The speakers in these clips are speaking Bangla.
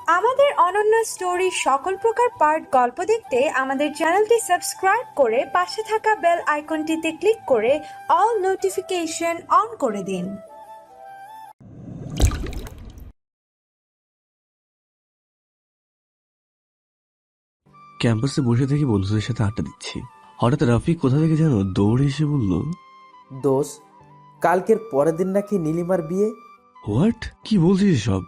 আমাদের অনন্য স্টোরি সকল প্রকার পার্ট গল্প দেখতে আমাদের চ্যানেলটি সাবস্ক্রাইব করে পাশে থাকা বেল আইকনটিতে ক্লিক করে অল নোটিফিকেশন অন করে দিন। ক্যাম্পাসে বসে থেকে বন্ধুদের সাথে আড্ডা দিচ্ছি। হঠাৎ রাফি কোথা থেকে যেন দৌড়ে এসে বলল, দোষ, কালকের পরের দিন নাকি নীলিমার বিয়ে। হোয়াট? কি বলছিস সব?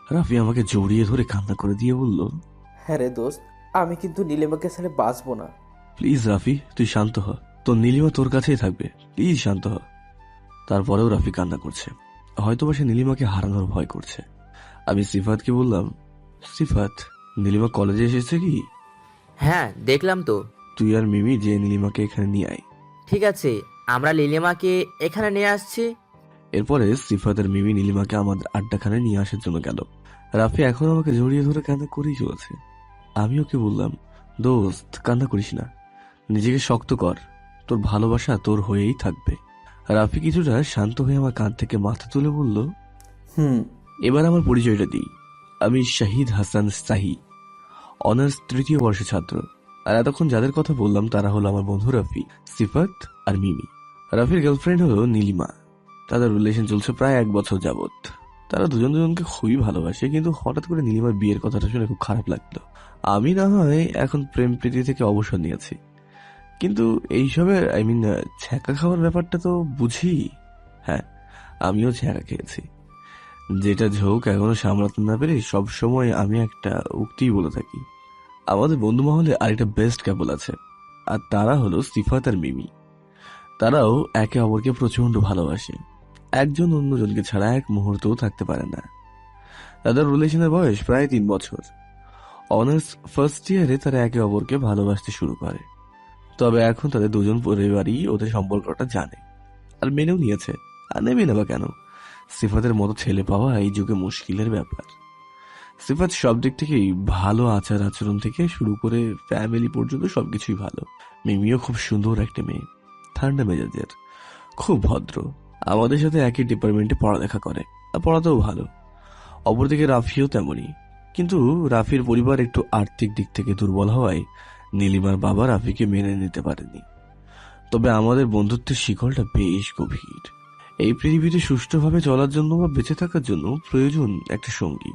রাফি আমাকে জড়িয়ে ধরে কান্না করে দিয়ে বলল, হ্যাঁ রে দোস্ত, আমি কিন্তু নীলিমাকে ছেড়ে বাঁচবো না। প্লিজ রাফি, তুই শান্ত হ। তোর নীলিমা তোর কাছেই থাকবে, প্লিজ শান্ত হ। তারপরেও রাফি কান্না করছে। হয়তোবা সে নীলিমাকে হারানোর ভয় করছে। আমি সিফাতকে বললাম, সিফাত, নীলিমা কলেজে এসেছে কি? হ্যাঁ, দেখলাম তো। তুই আর মিমি যে নীলিমাকে এখানে নিয়ে আয়। ঠিক আছে, আমরা লিলিমাকে এখানে নিয়ে আসছি। এরপরে সিফাত আর মিমি নীলিমাকে আমাদের আড্ডাখানে নিয়ে আসার জন্য গেল। রাফি এখন আমাকে জড়িয়ে ধরে কান্না করেই চলেছে। আমি ওকে বললাম, দোস্ত কান্না করিস না, নিজেকে শক্ত কর, তোর ভালোবাসা তোর হয়েই থাকবে। রাফি কিছুটা শান্ত হয়ে আমার কাঁধ থেকে মাথা তুলে বলল, এবার আমার পরিচয়টা দিই। আমি শাহিদ হাসান সাহি, অনার্স তৃতীয় বর্ষের ছাত্র। আর এতক্ষণ যাদের কথা বললাম তারা হলো আমার বন্ধু রাফি, সিফাত আর মিমি। রাফির গার্লফ্রেন্ড হলো নীলিমা। তাদের রিলেশন চলছে প্রায় 1 বছর যাবত। তারা দুজন দুজনকে খুবই ভালোবাসে, কিন্তু হঠাৎ করে নীলিমার বিয়ের কথাটা শুনে খুব খারাপ লাগলো। আমি না হয় এখন প্রেম প্রীতি থেকে অবসর নিয়েছি, কিন্তু এইসবের ছ্যাঁকা খাওয়ার ব্যাপারটা তো বুঝি। হ্যাঁ, আমিও ছ্যাঁকা খেয়েছি। যেটা ঝোঁক এখনো সামলাতে না পেরে সবসময় আমি একটা উক্তি বলে থাকি। আমাদের বন্ধু মহলে আরেকটা বেস্ট কাপল আছে, আর তারা হলো সিফাত আর মিমি। তারাও একে অপরকে প্রচন্ড ভালোবাসে। একজন অন্যজনকে ছাড়া এক মুহূর্তও থাকতে পারে না। তাদের রিলেশনের বয়স প্রায় 3 বছর। অনার্স ফার্স্ট ইয়ারে তারা একে অপরকে ভালোবাসতে শুরু করে। তবে এখন তাদের দুজন পরিবারই ওদের সম্পর্কটা জানে আর মেনেও নিয়েছে। আর নেবে না বা কেন? সিফাতের মতো ছেলে পাওয়া এই যুগে মুশকিলের ব্যাপার। সিফাত সব দিক থেকেই ভালো, আচার আচরণ থেকে শুরু করে ফ্যামিলি পর্যন্ত সবকিছুই ভালো। মিমিও খুব সুন্দর একটা মেয়ে, ঠান্ডা মেজাজের, খুব ভদ্র। আমাদের সাথে একই ডিপার্টমেন্টে পড়ালেখা করে আর পড়াতেও ভালো। অপরদিকে রাফিও তেমনই, কিন্তু রাফির পরিবার একটু আর্থিক দিক থেকে দুর্বল হওয়ায় নীলিমার বাবা রাফিকে মেনে নিতে পারেনি। তবে আমাদের বন্ধুত্বের শিকলটা বেশ গভীর। এই পৃথিবীতে সুষ্ঠুভাবে চলার জন্য বা বেঁচে থাকার জন্য প্রয়োজন একটা সঙ্গী।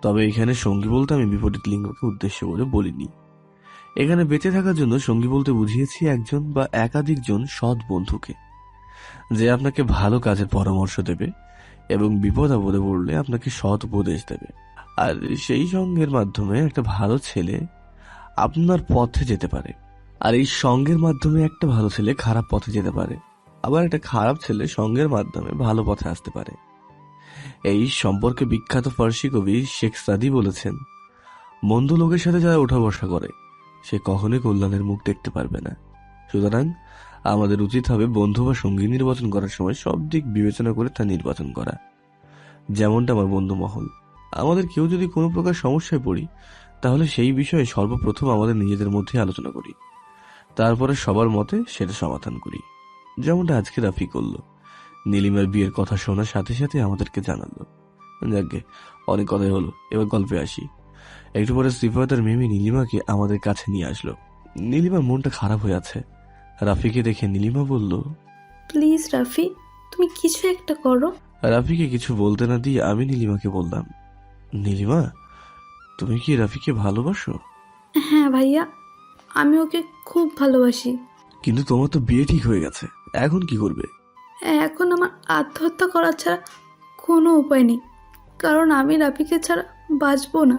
তবে এখানে সঙ্গী বলতে আমি বিপরীত লিঙ্গকে উদ্দেশ্য করে বলিনি। এখানে বেঁচে থাকার জন্য সঙ্গী বলতে বুঝিয়েছি একজন বা একাধিকজন সৎ বন্ধুকে, যে আপনাকে ভালো কাজের পরামর্শ দেবে এবং বিপদ আপদে পড়লে আপনাকে সৎ উপদেশ দেবে। আর সেই সঙ্গের মাধ্যমে একটা ভালো ছেলে আপনার পথে যেতে পারে, আর এই সঙ্গের মাধ্যমে একটা ভালো ছেলে খারাপ পথে যেতে পারে, আবার একটা খারাপ ছেলে সঙ্গের মাধ্যমে ভালো পথে আসতে পারে। এই সম্পর্কে বিখ্যাত ফার্সি কবি শেখ সাদি বলেছেন, মন্দ লোকের সাথে যারা ওঠা বসা করে সে কখনোই কল্যাণের মুখ দেখতে পারবে না। সুতরাং আমাদের উচিত হবে বন্ধু বা সঙ্গী নির্বাচন করার সময় সব দিক বিবেচনা করে তা নির্বাচন করা। যেমনটা আমার বন্ধু মহল। আমাদের কেউ যদি কোনো প্রকার সমস্যায় পড়ি, তাহলে সেই বিষয়ে সর্বপ্রথম আমাদের নিজেদের মধ্যে আলোচনা করি, তারপরে সবার মতে সেটা সমাধান করি। যেমনটা আজকে রাফি করলো, নীলিমার বিয়ের কথা শোনার সাথে সাথে আমাদেরকে জানালো। যাকে অনেক কথাই হলো, এবার গল্পে আসি। একটু পরে সিফাত আর মিমি নীলিমাকে আমাদের কাছে নিয়ে আসলো। নীলিমার মনটা খারাপ হয়ে আছে। রাফিকে দেখে নীলিমা বলল, প্লিজ রাফি, তুমি কিছু একটা করো। রাফিকে কিছু বলতে না দিয়ে আমি নীলিমাকে বললাম, নীলিমা, তুমি কি রাফিকে ভালোবাসো? হ্যাঁ ভাইয়া, আমি ওকে খুব ভালোবাসি। কিন্তু তোমার তো বিয়ে ঠিক হয়ে গেছে, এখন কি করবে? এখন আমার আত্মহত্যা করা ছাড়া কোনো উপায় নেই, কারণ আমি রাফিকে ছাড়া বাঁচবো না।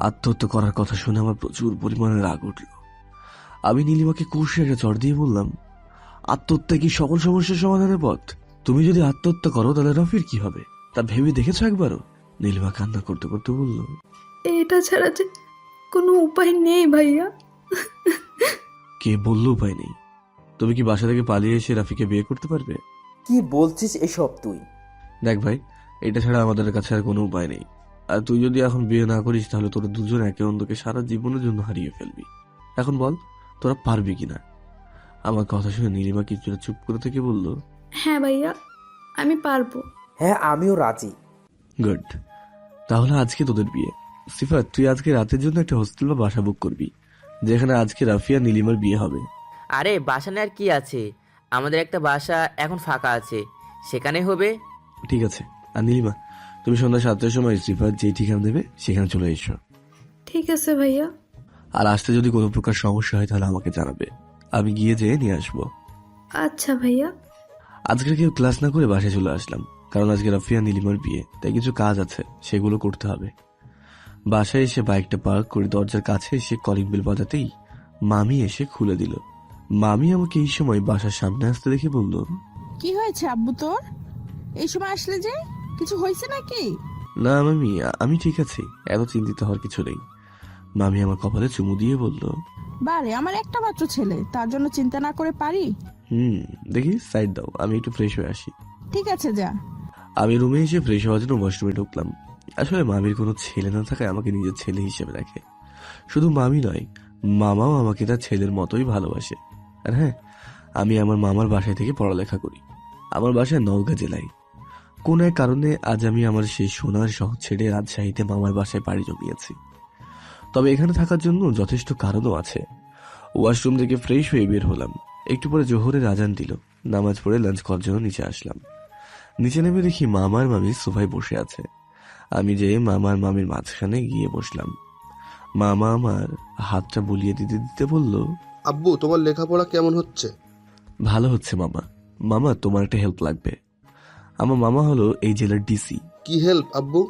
আত্মহত্যা করার কথা শুনে আমার প্রচুর পরিমাণে রাগ উঠল। আমি নীলিমাকে কষে একটা চড় দিয়ে বললাম, আত্মহত্যা কি সকল সমস্যার সমাধানের পথ? তুমি যদি আত্মহত্যা করো তাহলে রাফির কি হবে, তা ভেবে দেখেছো একবারও? নীলিমা কান্না করতে করতে বলল, এটা ছাড়া যে কোনো উপায় নেই ভাইয়া। কে বললো উপায় নেই? তুমি কি বাসা থেকে পালিয়ে এসে রাফিকে বিয়ে করতে পারবে? কি বলছিস এসব তুই? দেখ ভাই, এটা ছাড়া আমাদের কাছে আর কোনো উপায় নেই। আর তুই যদি এখন বিয়ে না করিস তাহলে তোরা দুজন একে অন্যকে সারা জীবনের জন্য হারিয়ে ফেলবি। এখন বল, তোরা পারবি কিনা? আমার কথা শুনে নীলিমা কিছুটা চুপ করে থেকে বলল, হ্যাঁ ভাইয়া, আমি পারবো। হ্যাঁ, আমিও রাজি। গুড, তাহলে আজকে তোদের বিয়ে। সিফাত, তুই আজকে রাতের জন্য একটা হোস্টেল বা বাসা বুক করবি, যেখানে আজকে রাফিয়া নীলিমার বিয়ে হবে। আরে বাসা নেওয়ার কি আছে, আমাদের একটা বাসা এখন ফাঁকা আছে, সেখানে হবে। ঠিক আছে। আর নীলিমা, তুমি সন্ধ্যা 7টার সময় সিফাত যেই ঠিকানা দেবে সেখানে চলে এসো। ঠিক আছে ভাইয়া। আর আসতে যদি কোনো প্রকার সমস্যা হয় তাহলে আমাকে জানাবে, আমি গিয়ে যেয়ে নিয়ে আসবো। আচ্ছা ভাইয়া। আজকে কেউ ক্লাস না করে বাসায় চলে আসলাম, কারণ আজকে রাফিয়া নীলিমার বিয়ে, তাই কিছু কাজ আছে, সেগুলো করতে হবে। বাসায় এসে বাইকটা পার্ক করে দরজার কাছে এসে কলিং বেল বাজাতেই মামি এসে খুলে দিল। মামি আমাকে এই সময় বাসার সামনে আসতে দেখে বলল, কি হয়েছে আব্বু তোর? এই সময় আসলে যে, কিছু হয়েছে নাকি? না মামি, আমি ঠিক আছি, এত চিন্তিত হওয়ার কিছু নেই। মামি আমার কপালে চুমু দিয়ে বলল, বারে, আমার একটা মাত্র ছেলে, তার জন্য চিন্তা না করে পারি? দেখি সাইড দাও, আমি একটু ফ্রেশ হয়ে আসি। ঠিক আছে, যা। আমি রুমে এসে ফ্রেশ হওয়ার জন্য ওয়াশরুমে ঢুকলাম। আসলে মামির কোনো ছেলে না থাকায় আমাকে নিজের ছেলে হিসেবে দেখে। শুধু মামি নয়, মামাও আমাকে তার ছেলের মতোই ভালোবাসে। আর হ্যাঁ, আমি আমার মামার বাসায় থেকে পড়ালেখা করি। আমার বাসায় নওগাঁ জেলায়। কোন এক কারণে আজ আমি আমার সেই সোনার শহর ছেড়ে রাজশাহীতে মামার বাসায় পাড়ি জমিয়েছি। তবে এখানে থাকার জন্য যথেষ্ট কারণও আছে। ওয়াশরুম থেকে ফ্রেশ হয়ে বের হলাম। একটু পরে জোহরের আজান দিল। নামাজ পড়ে লাঞ্চ করার জন্য নিচে আসলাম। নিচে নেমে দেখি মামার মামি সোফায় বসে আছে। আমি যেয়ে মামার মামির মাঝখানে গিয়ে বসলাম। মামা আমার হাতটা বুলিয়ে দিতে দিতে বলল, আব্বু, তোমার লেখাপড়া কেমন হচ্ছে? ভালো হচ্ছে মামা। মামা, তোমার একটা হেল্প লাগবে। আমার মামা হলো এই জেলার ডিসি। কি হেল্প আব্বু?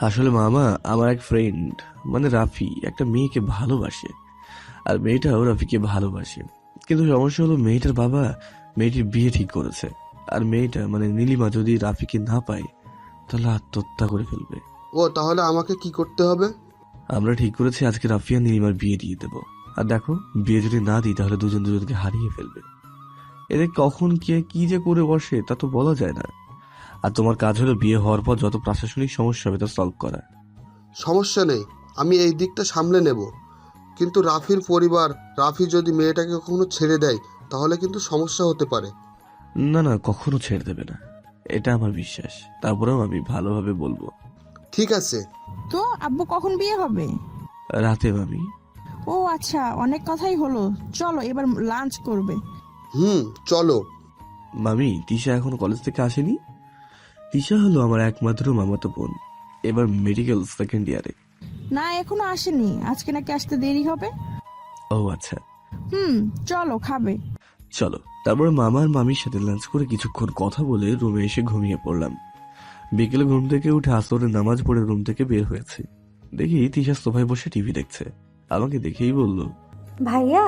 আসলে মামা, আমার এক ফ্রেন্ড মানে রাফি একটা মেয়েকে ভালোবাসে, আর মেয়েটাও রাফিকে ভালোবাসে। কিন্তু সমস্যা হলো মেয়েটার বাবা মেয়েটির বিয়ে ঠিক করেছে, আর মেয়েটা মানে নীলিমা যদি রাফিকে না পায় তাহলে আত্মহত্যা করে ফেলবে। ও, তাহলে আমাকে কি করতে হবে? আমরা ঠিক করেছি আজকে রাফিয়া নীলিমার বিয়ে দিয়ে দেবো। আর দেখো, বিয়ে যদি না দিই তাহলে দুজন দুজনকে হারিয়ে ফেলবে। এদের কখন কে কি যে করে বসে তা তো বলা যায় না। আর তোমার কাজ হলো বিয়ে হওয়ার পর যত প্রশাসনিক সমস্যা হবে তা সলভ করা। সমস্যা নেই, আমি এই দিকটা সামলে নেব। কিন্তু রাফির পরিবার, রাফি যদি মেয়েটাকে কখনো ছেড়ে দেয় তাহলে কিন্তু সমস্যা হতে পারে। না না, কখনো ছেড়ে দেবে না, এটা আমার বিশ্বাস। তারপরেও আমি ভালোভাবে বলবো। ঠিক আছে। তো আব্বু, কখন বিয়ে হবে? রাতে মামি। ও আচ্ছা, অনেক কথাই হলো, চলো এবার লাঞ্চ করবে। চলো। মামি, তিশা এখনো কলেজ থেকে আসেনি? তিশা হলো আমার একমাত্র মামাতো বোন, এবার মেডিকেল সেকেন্ড ইয়ারে। না, এখনো আসেনি, আজকে নাকি আসতে দেরি হবে। ও আচ্ছা, চলো, খাবে। চলো। তারপর মামা আর মামির সাথে লাঞ্চ করে কিছুক্ষণ কথা বলে রুমে এসে ঘুমিয়ে পড়লাম। বিকেলে ঘুম থেকে উঠে আসরের নামাজ পড়ে রুম থেকে বের হয়েছে। দেখি তিশা সোফায় বসে টিভি দেখছে। আমাকে দেখেই বলল, ভাইয়া,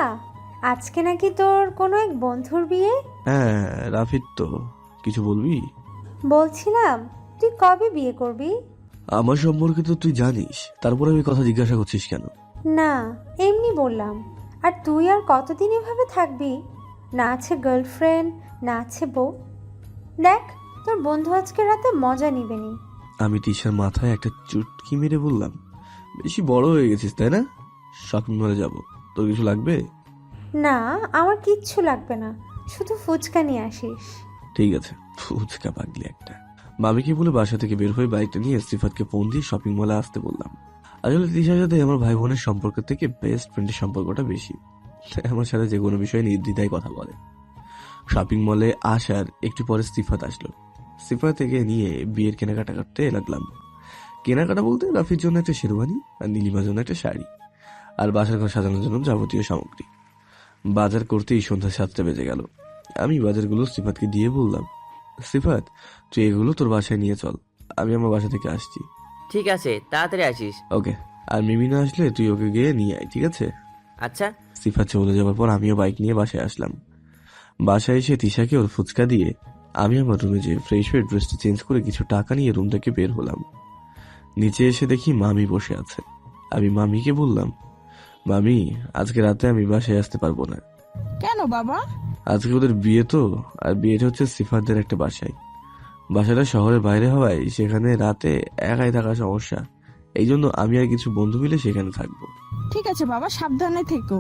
আজকে নাকি তোর কোনো এক বন্ধুর বিয়ে? হ্যাঁ রাফির তো। কিছু বলবি? বলছিলাম, তুই কবে বিয়ে করবি? আমার সম্পর্কে তো তুই জানিস, তারপরে আমি কথা জিজ্ঞাসা করছিস কেন? না, এমনি বললাম। আর তুই আর কতদিন এভাবে থাকবি? না আছে গার্লফ্রেন্ড, না আছে বউ। দেখ, তোর বন্ধু আজকে রাতে মজা নিবেনি। আমি তিশার মাথায় একটা চুটকি মেরে বললাম, বেশি বড় হয়ে গেছিস তাই না? শপিং মলে যাবো, তোর কিছু লাগবে? না, আমার কিচ্ছু লাগবে না, শুধু ফুচকা নিয়ে আসিস। ঠিক আছে, ফুচকা পাগলি একটা। মামিকে বলে বাসা থেকে বের হয়ে বাইকটা নিয়ে সিফাতকে ফোন দিয়ে শপিং মলে আসতে বললাম। আসলে তিশার সাথে আমার ভাই বোনের সম্পর্কের থেকে বেস্ট ফ্রেন্ডের সম্পর্কটা বেশি। আমার সাথে যে কোনো বিষয়ে নির্দ্বিধায় কথা বলে। শপিং মলে আসার একটু পরে সিফাত আসলো। সিফাত থেকে নিয়ে বিয়ের কেনাকাটা করতে লাগলাম। কেনাকাটা বলতে রাফির জন্য একটা শেরওয়ানি আর নীলিমার জন্য একটা শাড়ি, আর বাসার ঘর সাজানোর জন্য যাবতীয় সামগ্রী। বাজার করতেই সন্ধ্যা 7টা বেজে গেল। আমি বাজারগুলো সিফাতকে দিয়ে বললাম, সিফাত, তুই এগুলো তোর বাসায় নিয়ে চল, আমি আমার বাসা থেকে আসছি। ঠিক আছে, তাড়াতাড়ি আসিস। ওকে। আর মিমি না আসলে তুই ওকে গিয়ে নিয়ে আয়, ঠিক আছে? আচ্ছা। সিফাত চলে যাওয়ার পর আমিও বাইক নিয়ে বাসায় আসলাম। বাসায় এসে তিশাকে ওর ফুচকা দিয়ে আমি আমার রুমে যেয়ে ফ্রেশ হয়ে ড্রেসটা চেঞ্জ করে কিছু টাকা নিয়ে রুম থেকে বের হলাম। নিচে এসে দেখি মামি বসে আছে। আমি মামিকে বললাম, মামি, আজকে রাতে আমি বাসায় আসতে পারবো না। কেন বাবা? আজকে ওদের বিয়ে তো, আর বিয়েটা হচ্ছে সিফাতদের একটা বাসায়। বাসাটা শহরের বাইরে হওয়ায় সেখানে রাতে একাই থাকা সমস্যা। এই জন্য আমি আর কিছু বন্ধু মিলে সেখানে থাকবো। ঠিক আছে বাবা, সাবধানে থেকো।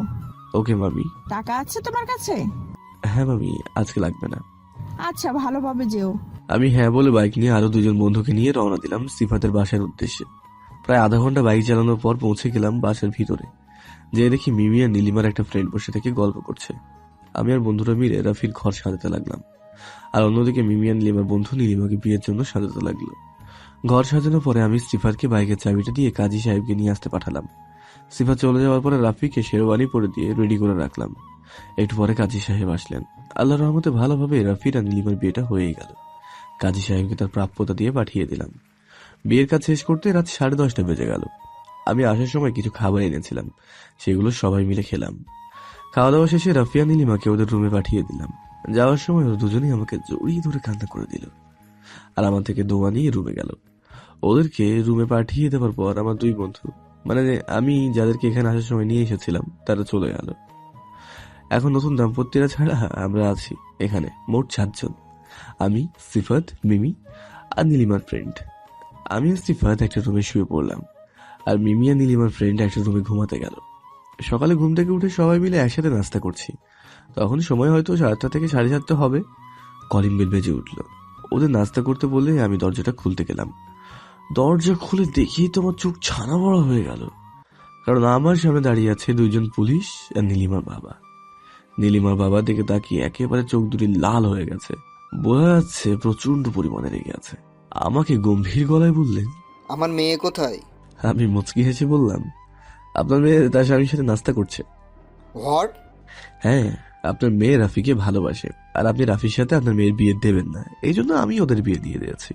ওকে মামি। টাকা আছে তোমার কাছে? হ্যাঁ মামি, আজকে লাগবে না। আচ্ছা, ভালোভাবে যেও। আমি হ্যাঁ বলে বাইক নিয়ে আরো দুজন বন্ধুকে নিয়ে রওনা দিলাম সিফাতের বাসার উদ্দেশ্যে। প্রায় আধা ঘন্টা বাইক চালানোর পর পৌঁছে গেলাম বাসার ভিতরে। যে দেখি মিমি আর নীলিমার একটা ফ্রেন্ড বসে থেকে গল্প করছে। আমি আর বন্ধুরা মিলে রাফির ঘর সাজাতে লাগলাম, আর অন্যদিকে মিমি আর নীলিমার বন্ধু নীলিমাকে বিয়ের জন্য সাজাতে লাগলো। ঘর সাজানোর পরে আমি সিফাতকে বাইকের চাবিটা দিয়ে কাজী সাহেবকে নিয়ে আসতে পাঠালাম। সিফাত চলে যাওয়ার পরে রাফিকে শেরওয়ানি পরে দিয়ে রেডি করে রাখলাম। একটু পরে কাজী সাহেব আসলেন। আল্লাহর রহমতে ভালোভাবে রাফির আর নীলিমার বিয়েটা হয়েই গেল। কাজী সাহেবকে তার প্রাপ্যতা দিয়ে পাঠিয়ে দিলাম। বিয়ের কাজ শেষ করতে রাত 10:30 বেজে গেল। আমি আসার সময় কিছু খাবার এনেছিলাম, সেগুলো সবাই মিলে খেলাম। খাওয়া দাওয়া শেষে রাফিয়া নীলিমাকে ওদের রুমে পাঠিয়ে দিলাম। যাওয়ার সময় ওরা দুজনেই আমাকে জড়িয়ে ধরে কান্না করে দিল, আর আমার থেকে দোয়া নিয়ে রুমে গেল। ওদেরকে রুমে পাঠিয়ে দেওয়ার পর আমার দুই বন্ধু, মানে আমি যাদেরকে এখানে আসার সময় নিয়ে এসেছিলাম, তারা চলে গেল। এখন নতুন দাম্পত্যরা ছাড়া আমরা আছি এখানে মোট 4 জন। আমি, সিফাত, মিমি আর নীলিমার ফ্রেন্ড। আমি আর সিফাত একটা রুমে শুয়ে পড়লাম, আর মিমি আর নীলিমার ফ্রেন্ড একটা রুমে ঘুমাতে গেল। সকালে ঘুম থেকে উঠে সবাই মিলে একসাথে নাস্তা করছি। তখন সময় হয়তো 7টা থেকে 7:30 হবে। কলিং বেল বেজে উঠল। ওদের নাস্তা করতে বলে আমি দরজাটা খুলতে গেলাম। দরজা খুলে দেখি তোমার চোখ ছানা বড় হয়ে গেল, কারণ আমার সামনে দাঁড়িয়ে আছে 2 জন পুলিশ আর নীলিমার বাবা। নীলিমার বাবার দিকে তাকিয়ে একেবারে চোখ দুটি লাল হয়ে গেছে, বোঝা যাচ্ছে প্রচন্ড পরিমাণে রেগে আছে। আমাকে গম্ভীর গলায় বললেন, আমার মেয়ে কোথায়? আমি মুচকি হেসে বললাম, আপনার মেয়ে তার স্বামীর সাথে নাস্তা করছে। হোয়াট? হ্যাঁ, আপনার মেয়ে রাফিকে ভালোবাসে, আর আপনি রাফির সাথে আপনার মেয়ের বিয়ে দেবেন না, এই জন্য আমি ওদের বিয়ে দিয়ে দিয়েছি।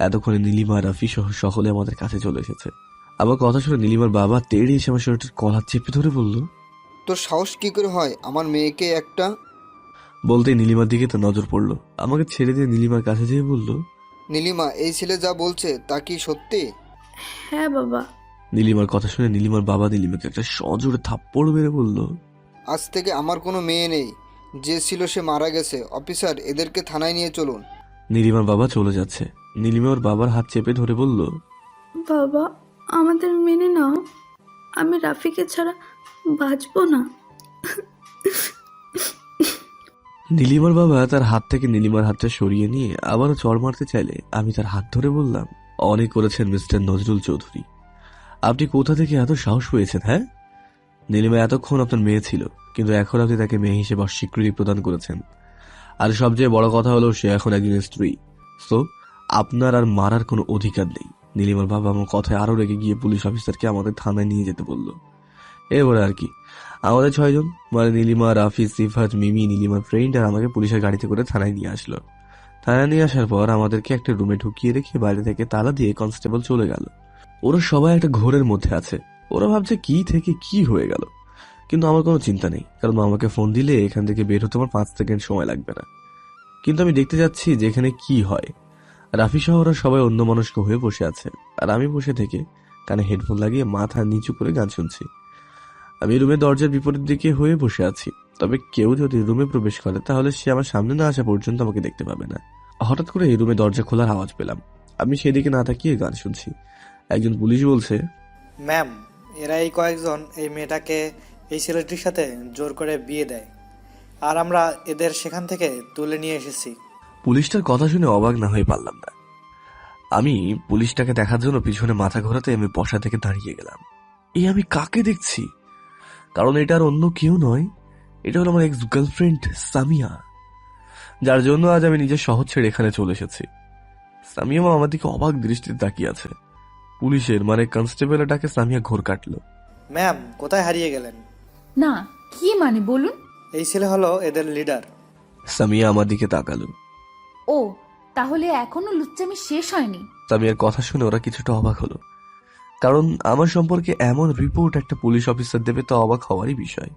এতক্ষণে নীলিমা, রাফি সহ সকলে আমাদের কাছে চলে এসেছে। আমার কথা শুনে নীলিমার বাবা তেড়ে এসে আমার শরীরটার কলার চেপে ধরে বলল, তোর সাহস কি করে হয় আমার মেয়েকে একটা... বলতেই নীলিমার দিকে তো নজর পড়লো। আমাকে ছেড়ে দিয়ে নীলিমার কাছে যেয়ে বলল, নীলিমা, এই ছেলে যা বলছে তা কি সত্যি? হ্যাঁ বাবা। নীলিমার কথা শুনে নীলিমার বাবা নীলিমাকে একটা সজোরে থাপ্পড় মেরে বলল, আজ থেকে আমার কোনো মেয়ে নেই, যে ছিল সে মারা গেছে। অফিসার, এদেরকে থানায় নিয়ে চলুন। নীলিমার বাবা চলে যাচ্ছে। নীলিমা ওর বাবার হাত চেপে ধরে বলল, বাবা, আমাদের মেনে নাও, আমি রাফিকে ছাড়া বাঁচবো না। নীলিমার বাবা তার হাত থেকে নীলিমার হাতটা সরিয়ে নিয়ে আবারও চড় মারতে চাইলে আমি তার হাত ধরে বললাম, অনেক করেছেন মিস্টার নজরুল চৌধুরী, আপনি কোথা থেকে এত সাহস পেয়েছেন? হ্যাঁ, নীলিমা এতক্ষণ আপনার মেয়ে ছিল, কিন্তু এখন আপনি তাকে মেয়ে হিসেবে অস্বীকৃতি প্রদান করেছেন। আর সবচেয়ে বড় কথা হলো সে এখন একজন স্ত্রী। সো আপনার আর মারার কোনো অধিকার নেই। নীলিমার বাবা আমার কথায় আরো রেগে গিয়ে পুলিশ অফিসারকে আমাদের থানায় নিয়ে যেতে বলল। এবারে আর কি, আমাদের 6 জন, মানে নীলিমা, রাফি, সিফাত, মিমি, নীলিমার ফ্রেন্ড আর আমাকে পুলিশের গাড়িতে করে থানায় নিয়ে আসলো। থানায় নিয়ে আসার পর আমাদেরকে একটা রুমে ঢুকিয়ে রেখে বাইরে থেকে তালা দিয়ে কনস্টেবল চলে গেল। ওরা সবাই একটা ঘোরের মধ্যে আছে। ওরা ভাবছে কি থেকে কি হয়ে গেল, কিন্তু আমার কোনো চিন্তা নেই, কারণ আমাকে ফোন দিলে এখান থেকে বের হতে আমার 5 সেকেন্ড সময় লাগবে না। কিন্তু আমি দেখতে যাচ্ছি যে এখানে কি হয়। রাফি সহ ওরা সবাই অন্যমনস্ক হয়ে বসে আছে, আর আমি বসে থেকে কানে হেডফোন লাগিয়ে মাথা নিচু করে গান শুনছি। আমি রুমের দরজার বিপরীত দিকে হয়ে বসে আছি, তবে কেউ যদি রুমে প্রবেশ করে তাহলে সে আমার সামনে না আসা পর্যন্ত আমাকে দেখতে পাবে না। হঠাৎ করে এই রুমে দরজা খোলার আওয়াজ পেলাম। আমি সেদিকে না তাকিয়ে গান শুনছি। একজন পুলিশ বলছে, ম্যাম, এরা এই কয়েকজন এই মেয়েটাকে এই ছেলেটির সাথে জোর করে বিয়ে দেয়, আর আমরা এদের সেখান থেকে তুলে নিয়ে এসেছি। পুলিশটার কথা শুনে অবাক না হয়ে পারলাম না। আমি পুলিশটাকে দেখার জন্য পিছনে মাথা ঘোরাতে আমি বসা থেকে দাঁড়িয়ে গেলাম। আমি কাকে দেখছি? কারণ এটা আর অন্য কেউ নয়, এটা হলো আমার এক্স গার্লফ্রেন্ড সামিয়া, যার জন্য আজ আমি নিজের শহর ছেড়ে এখানে চলে এসেছি। সামিয়া আমার দিকে অবাক দৃষ্টিতে তাকিয়ে আছে। পুলিশের মানে কনস্টেবলের ডাকে সামিয়া ঘোর কাটলো। ম্যাম, কোথায় হারিয়ে গেলেন? না, কি মানে বলুন? এই ছেলে হলো এদের লিডার। সামিয়া আমার দিকে তাকালো। ও, তাহলে এখনো লুচ্চামি শেষ হয়নি? সামিয়ার কথা শুনে ওরা কিছুটা অবাক হলো, কারণ আমার সম্পর্কে এমন রিপোর্ট একটা পুলিশ অফিসার দেবে তো অবাক হওয়ারই বিষয়।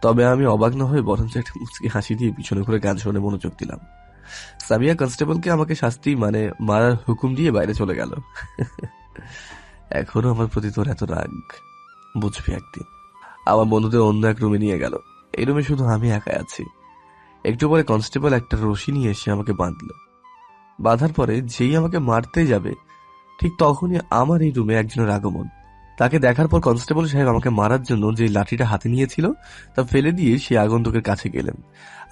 তবে আমি অবাক না হয়ে বরঞ্চ একটা মুচকি হাসি দিয়ে পিছনে ঘুরে গান শুনে মনোযোগ দিলাম। সামিয়া কনস্টেবলকে আমাকে শাস্তি মানে মারার হুকুম দিয়ে বাইরে চলে গেল। এখনো আমার প্রতি তোর এত রাগ, বুঝবি একদিন। আমার বন্ধুদের অন্য এক রুমে নিয়ে গেল। এই রুমে শুধু আমি একাই আছি। একটু পরে কনস্টেবল একটা রশি নিয়ে এসে আমাকে বাঁধলো। বাঁধার পরে যেই আমাকে মারতে যাবে ঠিক তখনই আমার এই রুমে একজনের আগমন। তাকে দেখার পর কনস্টেবল সাহেব আমাকে মারার জন্য যে লাঠিটা হাতে নিয়েছিল তা ফেলে দিয়ে সেই আগন্তুকের কাছে গেলেন।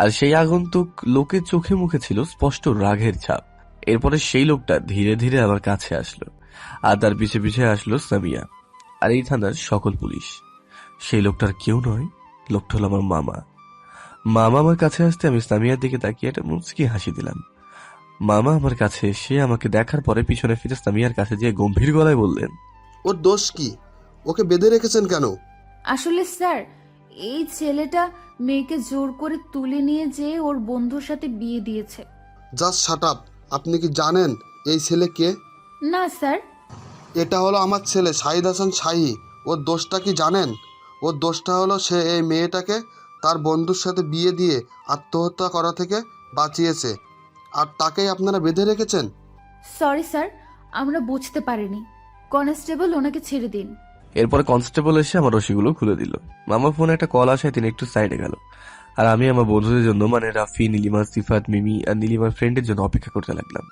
আর সেই আগন্তুক লোকের চোখে মুখে ছিল স্পষ্ট রাগের ছাপ। এরপরে সেই লোকটা ধীরে ধীরে আমার কাছে আসলো, আর তার পিছে পিছে আসলো সামিয়া আর এই থানার সকল পুলিশ। সেই লোকটার কেউ নয়, লোকটা হলো আমার মামা। মামা আমার কাছে আসতে আমি সামিয়ার দিকে তাকিয়ে একটা মুচকি হাসি দিলাম। মামা আমার কাছে এসে আমাকে দেখার পরে পিছনে ফিরে সামিয়ার কাছে যেয়ে গম্ভীর গলায় বললেন, ওর দোষ কি? ওকে বেঁধে রেখেছেন কেন? আসলে স্যার, এই ছেলেটা মেয়েকে জোর করে তুলে নিয়ে যেয়ে ওর বন্ধুর সাথে বিয়ে দিয়েছে। Just shut up. আপনি কি জানেন এই ছেলে কে? না স্যার। এটা হলো আমার ছেলে শাহিদ হাসান শাহী। ওর দোষটা কি জানেন? ওর দোষটা হলো সে এই মেয়েটাকে তার বন্ধুর সাথে বিয়ে দিয়ে আত্মহত্যা করা থেকে বাঁচিয়েছে, আর তাকেই আপনারা বেঁধে রেখেছেন। সরি স্যার, আমরা বুঝতে পারিনি। কনস্টেবল, ওনাকে ছেড়ে দিন। এরপরে কনস্টেবল এসে আমার রশিগুলো খুলে দিল। মামার ফোনে একটা কল আসায় তিনি একটু সাইডে গেল, আর আমি আমার বন্ধুদের জন্য মানে রাফি, নীলিমা, সিফাত, মিমি আর নীলিমার ফ্রেন্ডের জন্য অপেক্ষা করতে লাগলাম।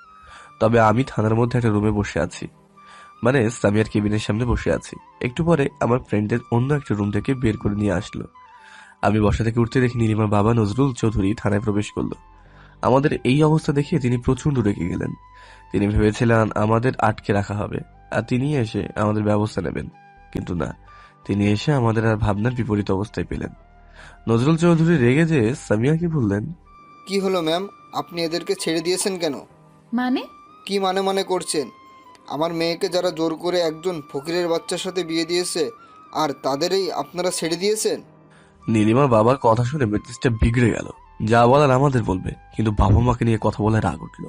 তবে আমি থানার মধ্যে একটা রুমে বসে আছি, মানে সামিয়ার কেবিনের সামনে বসে আছি। একটু পরে আমার ফ্রেন্ডের অন্য একটা রুম থেকে বের করে নিয়ে আসলো। আমি বসা থেকে উঠতে দেখি নীলিমার বাবা নজরুল চৌধুরী থানায় প্রবেশ করলো। আমাদের এই অবস্থা দেখে তিনি প্রচন্ড রেগে গেলেন। তিনি ভেবেছিলেন আমাদের আটকে রাখা হবে আর তিনি এসে আমাদের ব্যবস্থা নেবেন, কিন্তু না, তিনি এসে আমাদের আর ভাবনার বিপরীত অবস্থায় পেলেন। নজরুল চৌধুরী রেগে যে সামিয়াকে বললেন, কি হলো ম্যাম, আপনি এদেরকে ছেড়ে দিয়েছেন কেন? মানে? কি মানে করছেন? আমার মেয়েকে যারা জোর করে একজন ফকিরের বাচ্চার সাথে বিয়ে দিয়েছে, আর তাদেরই আপনারা ছেড়ে দিয়েছেন? নীলিমার বাবার কথা শুনে মেজাজটা বিগড়ে গেল। যা বলার আমাদের বলবে, কিন্তু বাবা মাকে নিয়ে কথা বলে রাগ উঠলো,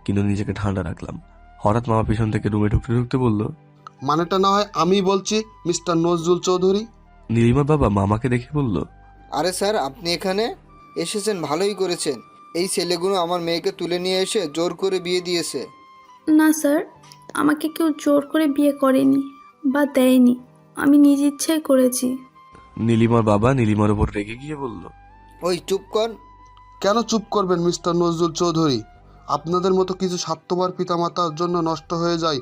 কিন্তু নিজেকে ঠান্ডা রাখলাম। হঠাৎ মামা পিছন থেকে রুমে ঢুকতে ঢুকতে বলল, মানেটা না হয় আমি বলছি, মিস্টার নজরুল চৌধুরী। নীলিমার বাবা মামাকে দেখে বলল, আরে স্যার, আপনি এখানে এসেছেন, ভালোই করেছেন। এই ছেলেগুলো আমার মেয়েকে তুলে নিয়ে এসে জোর করে বিয়ে দিয়েছে। না স্যার, আমাকে কেউ জোর করে বিয়ে করেনি বা দেয়নি, আমি নিজ ইচ্ছাই করেছি। নীলিমার বাবা নীলিমার উপর রেগে গিয়ে বলল, ওই চুপ কর। কেন চুপ করবেন মিস্টার নজরুল চৌধুরী? আপনাদের মতো কিছু স্বার্থপর পিতামাতার জন্য নষ্ট হয়ে যায়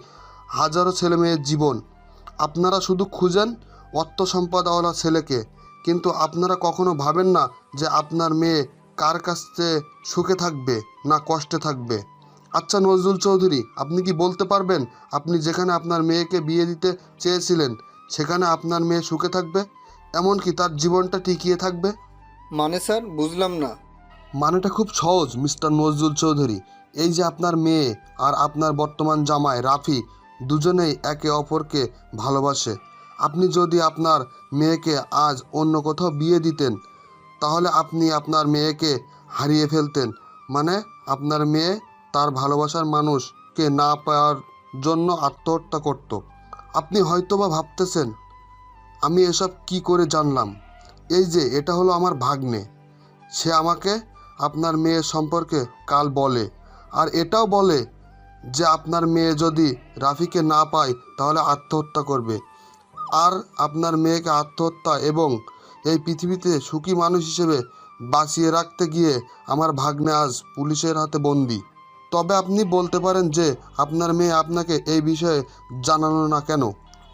হাজারো ছেলে মেয়ের জীবন। আপনারা শুধু খুঁজেন অর্থ সম্পদওয়ালা ছেলেকে, কিন্তু আপনারা কখনো ভাবেন না যে আপনার মেয়ে কার কাছে সুখে থাকবে না কষ্টে থাকবে। আচ্ছা নজরুল চৌধুরী, আপনি কি বলতে পারবেন আপনি যেখানে আপনার মেয়েকে বিয়ে দিতে চেয়েছিলেন সেখানে আপনার মেয়ে সুখে থাকবে, এমনকি তার জীবনটা টিকিয়ে থাকবে? মানে স্যার, বুঝলাম না। মানেটা খুব সহজ মিস্টার নজরুল চৌধুরী। এই যে আপনার মেয়ে আর আপনার বর্তমান জামাই রাফি দুজনেই একে অপরকে ভালোবাসে। আপনি যদি আপনার মেয়েকে আজ অন্য কোথাও বিয়ে দিতেন তাহলে আপনি আপনার মেয়েকে হারিয়ে ফেলতেন, মানে আপনার মেয়ে তার ভালোবাসার মানুষকে না পাওয়ার জন্য আত্মহত্যা করত। আপনি হয়তোবা ভাবতেছেন আমি এসব কি করে জানলাম। এই যে এটা হলো আমার ভাগ্নে, সে আমাকে আপনার মেয়ের সম্পর্কে কাল বলে, আর এটাও বলে যে আপনার মেয়ে যদি রাফিকে না পায় তাহলে আত্মহত্যা করবে। আর আপনার মেয়েকে আত্মহত্যা এবং এই পৃথিবীতে সুখী মানুষ হিসেবে বাঁচিয়ে রাখতে গিয়ে আমার ভাগ্নে আজ পুলিশের হাতে বন্দি। তবে আপনি বলতে পারেন যে আপনার মেয়ে আপনাকে এই বিষয়ে জানানো না কেন।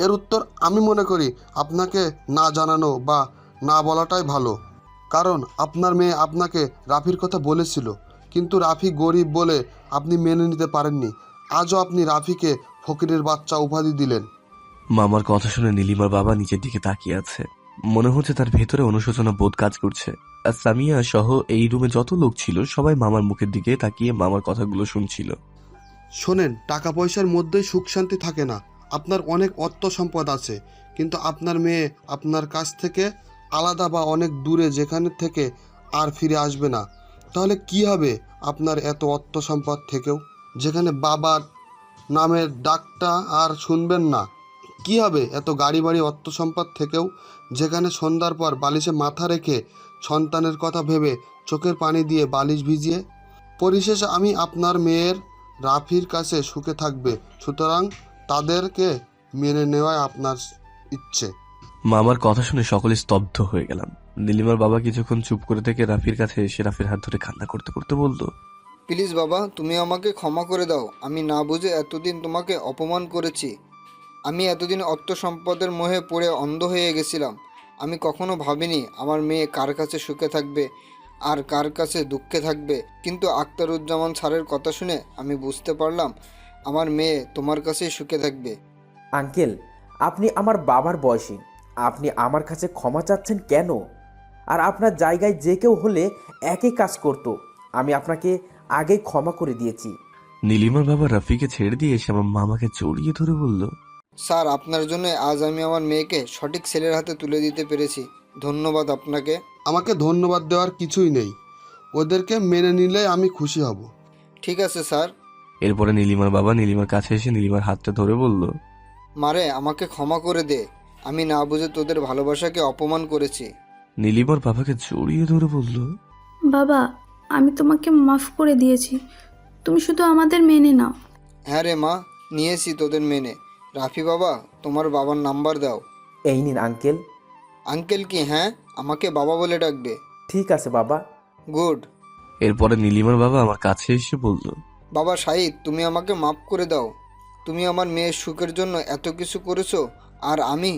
এর উত্তর আমি মনে করি আপনাকে না জানানো বা না বলাটাই ভালো, কারণ আপনার মেয়ে আপনাকে রাফির কথা বলেছিল, কিন্তু রাফি গরিব বলে আপনি মেনে নিতে পারেননি। আজও আপনি রাফিকে ফকিরের বাচ্চা উপাধি দিলেন। মামার কথা শুনে নীলিমার বাবা নিচের দিকে তাকিয়ে আছে। মনে হচ্ছে তার ভেতরে অনুশোচনা বোধ কাজ করছে। আর সামিয়া সহ এই রুমে যত লোক ছিল সবাই মামার মুখের দিকে তাকিয়ে মামার কথাগুলো শুনছিল। শোনেন, টাকা পয়সার মধ্যেই সুখ শান্তি থাকে না। আপনার অনেক অর্থ সম্পদ আছে, কিন্তু আপনার মেয়ে আপনার কাছ থেকে আলাদা বা অনেক দূরে, যেখানে থেকে আর ফিরে আসবে না। তাহলে কি হবে আপনার এত অর্থ সম্পদ থেকেও, যেখানে বাবার নামের ডাকটা আর শুনবেন না? কি হবে এত গাড়ি বাড়ি অর্থ সম্পদ থেকেও, যেখানে সন্ধ্যার পর বালিশে মাথা রেখে সন্তানের কথা ভেবে চোখের পানি দিয়ে বালিশ ভিজিয়ে? পরিশেষে আমি আপনার মেয়ের রাফির কাছে সুখে থাকবে, সুতরাং তাদেরকে মেনে নেওয়াই আপনার ইচ্ছে। মামার কথা শুনে সকলে স্তব্ধ হয়ে গেলাম। নীলিমার বাবা কিছুক্ষণ চুপ করে থেকে রাফির কাছে এসে রাফির হাত ধরে কান্না করতে করতে বলল, প্লিজ বাবা, তুমি আমাকে ক্ষমা করে দাও। আমি না বুঝে এতদিন তোমাকে অপমান করেছি। আমি এতদিন অর্থ সম্পদের মোহে পড়ে অন্ধ হয়ে গেছিলাম। আমি কখনো ভাবিনি আমার মেয়ে কার কাছে সুখে থাকবে আর কার কাছে দুঃখে থাকবে, কিন্তু আখতারুজ্জামান স্যারের কথা শুনে আমি বুঝতে পারলাম আমার মেয়ে তোমার কাছেই সুখে থাকবে। আঙ্কেল, আপনি আমার বাবার বয়সী, আপনি আমার কাছে ক্ষমা চাচ্ছেন কেন? আর আপনার জায়গায় যে কেউ হলে একই কাজ করত। আমি আপনাকে আগেই ক্ষমা করে দিয়েছি। নীলিমার বাবা রাফিকে ছেড়ে দিয়ে এসে আমার মামাকে জড়িয়ে ধরে বলল, স্যার, আপনার জন্য আজ আমি আমার মেয়েকে সঠিক ছেলের হাতে তুলে দিতে পেরেছি। ধন্যবাদ আপনাকে। আমাকে ধন্যবাদ দেওয়ার কিছুই নেই, ওদেরকে মেনে নিলে আমি খুশি হব। ঠিক আছে স্যার। এরপরে নীলিমার বাবা নীলিমার কাছে এসে নীলিমার হাতটা ধরে বলল, মারে, আমাকে ক্ষমা করে দে, আমি না বুঝে তোদের ভালোবাসাকে অপমান করেছি। নীলিমার বাবাকে জড়িয়ে ধরে বলল, বাবা, আমি তোমাকে মাফ করে দিয়েছি, তুমি শুধু আমাদের মেনে নাও। হ্যাঁ রে মা, নিয়েছি তোদের মেনে। রাফি বাবা, তোমার বাবার নাম্বার দাও। এই নিন আঙ্কেল। আঙ্কেল কি? হ্যাঁ, আমাকে বাবা বলে ডাকবে। ঠিক আছে বাবা। গুড। এরপরে নীলিমার বাবা আমার কাছে এসে বলল, বাবা শাহিদ, তুমি আমাকে মাফ করে দাও। তুমি আমার মেয়ের সুখের জন্য এত কিছু করেছো, আর আমি